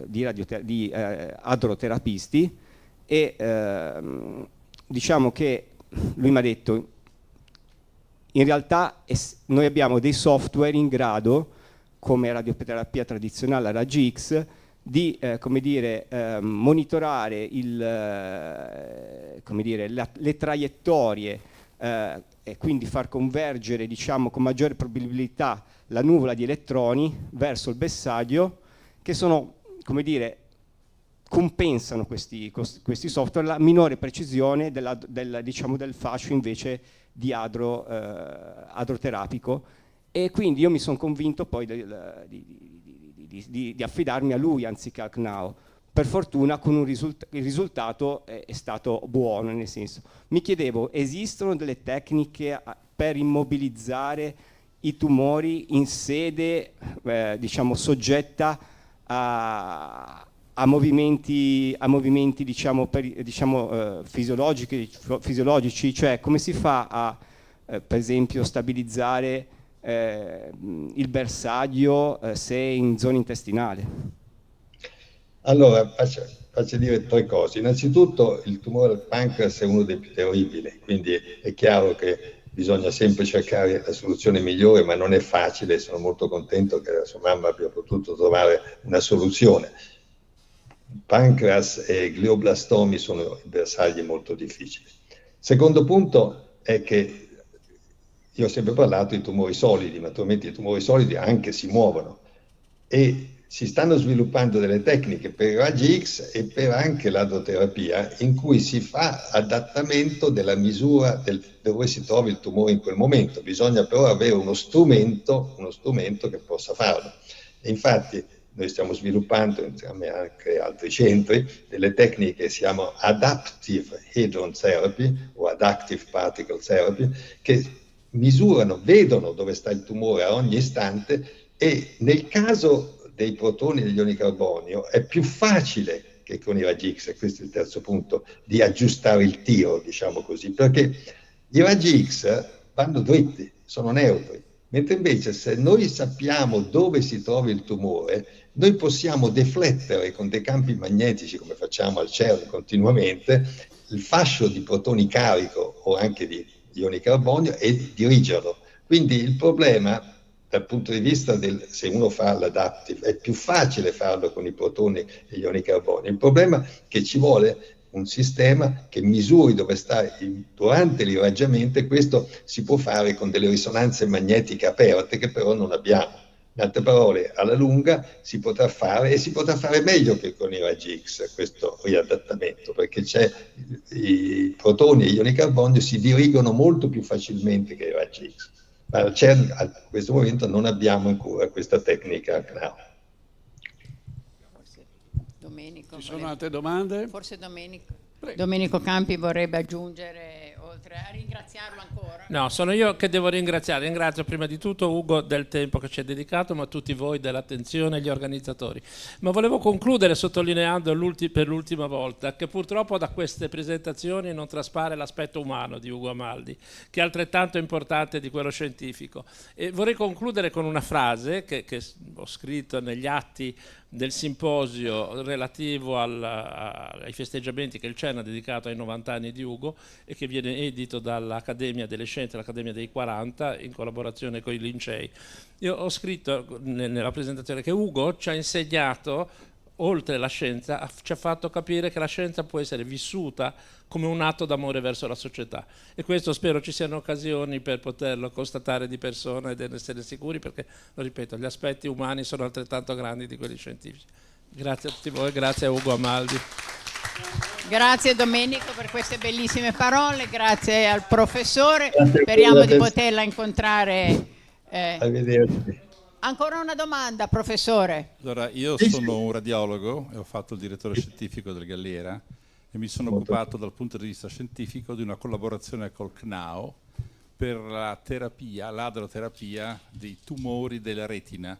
di adroterapisti, e diciamo che lui mi ha detto, in realtà noi abbiamo dei software in grado, come radioterapia tradizionale, la raggi X, di monitorare le traiettorie e quindi far convergere, diciamo, con maggiore probabilità la nuvola di elettroni verso il bersaglio, che sono, come dire, compensano questi software la minore precisione del fascio invece di adroterapico, e quindi io mi sono convinto poi di affidarmi a lui anziché al CNAO. Per fortuna il risultato è stato buono, nel senso, mi chiedevo, esistono delle tecniche per immobilizzare i tumori in sede diciamo soggetta a movimenti fisiologici, cioè come si fa a per esempio stabilizzare il bersaglio se in zona intestinale? Allora, faccio dire 3 cose. Innanzitutto, il tumore del pancreas è uno dei più terribili, quindi è chiaro che bisogna sempre cercare la soluzione migliore, ma non è facile. Sono molto contento che la sua mamma abbia potuto trovare una soluzione. Pancreas e glioblastomi sono bersagli molto difficili. Secondo punto è che io ho sempre parlato di tumori solidi, naturalmente i tumori solidi anche si muovono, e si stanno sviluppando delle tecniche per i raggi X e per anche l'adroterapia in cui si fa adattamento della misura dove si trova il tumore in quel momento. Bisogna però avere uno strumento che possa farlo. E infatti noi stiamo sviluppando insieme anche altri centri delle tecniche che si chiamano Adaptive Hadron Therapy o Adaptive Particle Therapy, che vedono dove sta il tumore a ogni istante, e nel caso dei protoni e degli ioni carbonio è più facile che con i raggi X, e questo è il terzo punto, di aggiustare il tiro, diciamo così, perché i raggi X vanno dritti, sono neutri, mentre invece se noi sappiamo dove si trova il tumore, noi possiamo deflettere con dei campi magnetici, come facciamo al CERN continuamente, il fascio di protoni carico o anche di ioni carbonio e dirigerlo. Quindi il problema dal punto di vista se uno fa l'adaptive è più facile farlo con i protoni e gli ioni carbonio. Il problema è che ci vuole un sistema che misuri dove sta durante l'irraggiamento, e questo si può fare con delle risonanze magnetiche aperte che però non abbiamo. In altre parole, alla lunga si potrà fare, e si potrà fare meglio che con i raggi X, questo riadattamento, perché i protoni e gli ioni carbonio si dirigono molto più facilmente che i raggi X. Ma al CERN a questo momento non abbiamo ancora questa tecnica CNAO. Domenico, ci sono altre domande? Forse Domenico Campi vorrebbe aggiungere, oltre a ringraziarlo ancora. No, sono io che devo ringraziare. Ringrazio prima di tutto Ugo del tempo che ci ha dedicato, ma tutti voi dell'attenzione e gli organizzatori. Ma volevo concludere sottolineando per l'ultima volta che purtroppo da queste presentazioni non traspare l'aspetto umano di Ugo Amaldi, che è altrettanto importante di quello scientifico. E vorrei concludere con una frase che ho scritto negli atti del simposio relativo ai festeggiamenti che il CERN ha dedicato ai 90 anni di Ugo, e che viene edito dall'Accademia delle Scienze, l'Accademia dei 40, in collaborazione con i Lincei. Io ho scritto nella presentazione che Ugo ci ha insegnato, oltre la scienza, ci ha fatto capire che la scienza può essere vissuta come un atto d'amore verso la società, e questo spero ci siano occasioni per poterlo constatare di persona ed essere sicuri, perché, lo ripeto, gli aspetti umani sono altrettanto grandi di quelli scientifici. Grazie a tutti voi, grazie a Ugo Amaldi. Grazie Domenico per queste bellissime parole, grazie al professore, speriamo di poterla incontrare. Arrivederci. Ancora una domanda, professore? Allora, io sono un radiologo e ho fatto il direttore scientifico del Galliera, e mi sono occupato dal punto di vista scientifico di una collaborazione col CNAO per l'adroterapia dei tumori della retina,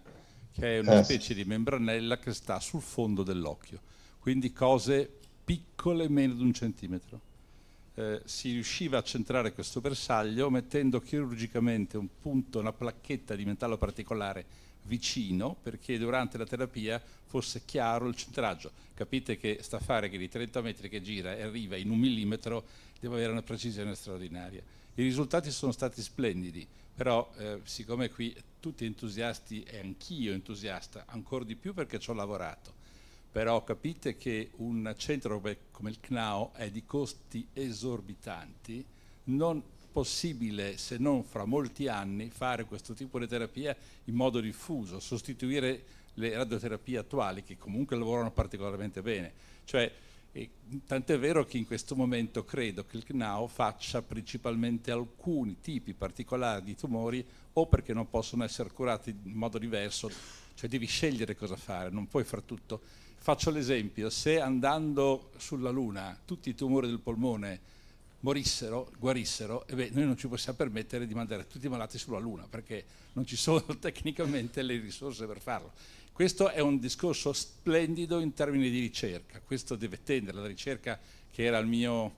che è una specie di membranella che sta sul fondo dell'occhio, quindi cose piccole, meno di 1 centimetro. Si riusciva a centrare questo bersaglio mettendo chirurgicamente un punto, una placchetta di metallo particolare vicino, perché durante la terapia fosse chiaro il centraggio. Capite che sta affare che di 30 metri che gira e arriva in 1 millimetro deve avere una precisione straordinaria. I risultati sono stati splendidi, però siccome qui tutti entusiasti e anch'io entusiasta, ancora di più perché ci ho lavorato, però capite che un centro come il CNAO è di costi esorbitanti, non possibile, se non fra molti anni, fare questo tipo di terapia in modo diffuso, sostituire le radioterapie attuali che comunque lavorano particolarmente bene. Cioè, tant'è vero che in questo momento credo che il CNAO faccia principalmente alcuni tipi particolari di tumori, o perché non possono essere curati in modo diverso, cioè devi scegliere cosa fare, non puoi fare tutto. Faccio l'esempio: se andando sulla Luna tutti i tumori del polmone guarissero, noi non ci possiamo permettere di mandare tutti i malati sulla Luna, perché non ci sono tecnicamente le risorse per farlo. Questo è un discorso splendido in termini di ricerca, questo deve tendere. La ricerca, che era il mio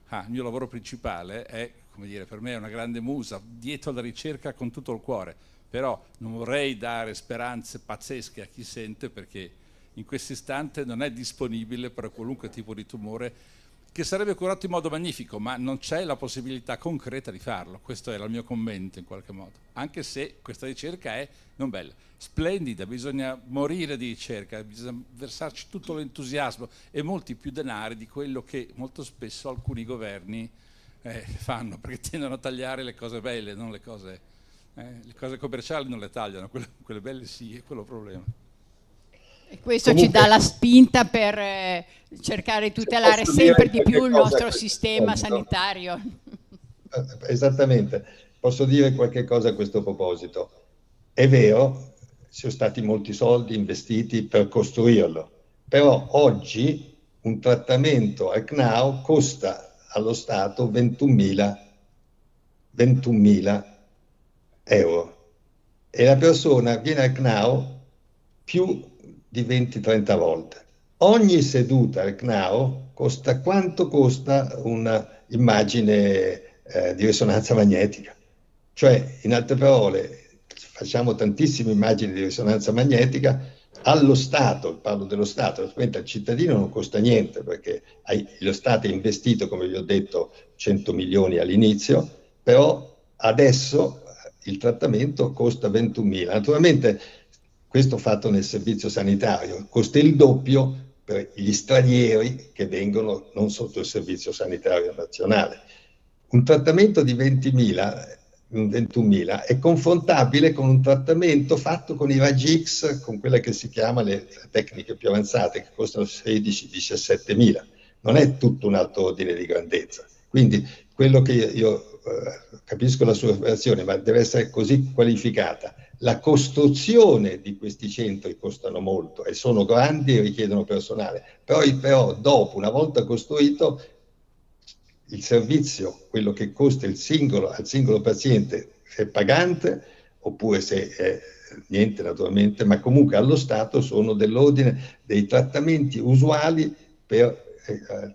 lavoro principale, è, come dire, per me è una grande musa, dietro alla ricerca con tutto il cuore, però non vorrei dare speranze pazzesche a chi sente, perché in questo istante non è disponibile per qualunque tipo di tumore, che sarebbe curato in modo magnifico, ma non c'è la possibilità concreta di farlo. Questo era il mio commento in qualche modo, anche se questa ricerca è non bella, splendida, bisogna morire di ricerca, bisogna versarci tutto l'entusiasmo e molti più denari di quello che molto spesso alcuni governi fanno, perché tendono a tagliare le cose belle, non le cose commerciali non le tagliano, quelle belle sì, è quello il problema. E questo ci dà la spinta per cercare di tutelare sempre di più il nostro sistema sanitario. Esattamente, posso dire qualche cosa a questo proposito. È vero, ci sono stati molti soldi investiti per costruirlo, però oggi un trattamento al CNAO costa allo Stato 21.000 euro e la persona viene al CNAO più di 20-30 volte. Ogni seduta al CNAO costa quanto costa un'immagine di risonanza magnetica. Cioè, in altre parole, facciamo tantissime immagini di risonanza magnetica allo Stato, parlo dello Stato, ovviamente al cittadino non costa niente, perché lo Stato ha investito, come vi ho detto, 100 milioni all'inizio, però adesso il trattamento costa 21.000. Naturalmente questo fatto nel servizio sanitario costa il doppio per gli stranieri che vengono non sotto il servizio sanitario nazionale. Un trattamento di 21.000 è confrontabile con un trattamento fatto con i raggi X, con quelle che si chiamano le tecniche più avanzate, che costano 16-17.000. Non è tutto un altro ordine di grandezza. Quindi quello che io capisco la sua affermazione, ma deve essere così qualificata. La costruzione di questi centri costano molto e sono grandi e richiedono personale, però dopo, una volta costruito, il servizio, quello che costa al singolo paziente, se è pagante oppure se è niente naturalmente, ma comunque allo Stato sono dell'ordine dei trattamenti usuali per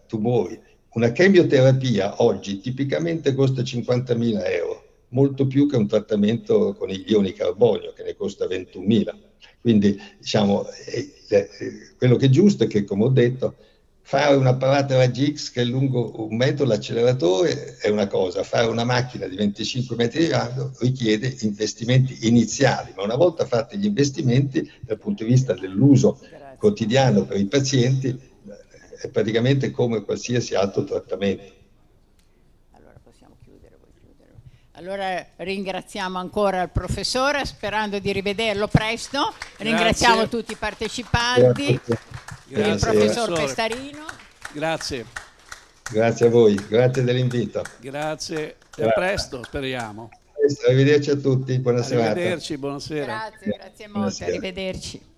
tumori. Una chemioterapia oggi tipicamente costa 50.000 euro, molto più che un trattamento con gli ioni carbonio che ne costa 21.000. Quindi diciamo, quello che è giusto è che, come ho detto, fare un apparato raggi X che è lungo 1 metro, l'acceleratore è una cosa, fare una macchina di 25 metri di raggio richiede investimenti iniziali, ma una volta fatti gli investimenti dal punto di vista dell'uso quotidiano per i pazienti è praticamente come qualsiasi altro trattamento. Allora possiamo chiudere, vuoi chiudere? Allora ringraziamo ancora il professore, sperando di rivederlo presto. Grazie. Ringraziamo tutti i partecipanti, il professor Pestarino. Grazie. Grazie a voi, grazie dell'invito. Grazie e a presto, speriamo. Arrivederci a tutti, buona serata. Arrivederci, buonasera. Grazie molte, arrivederci.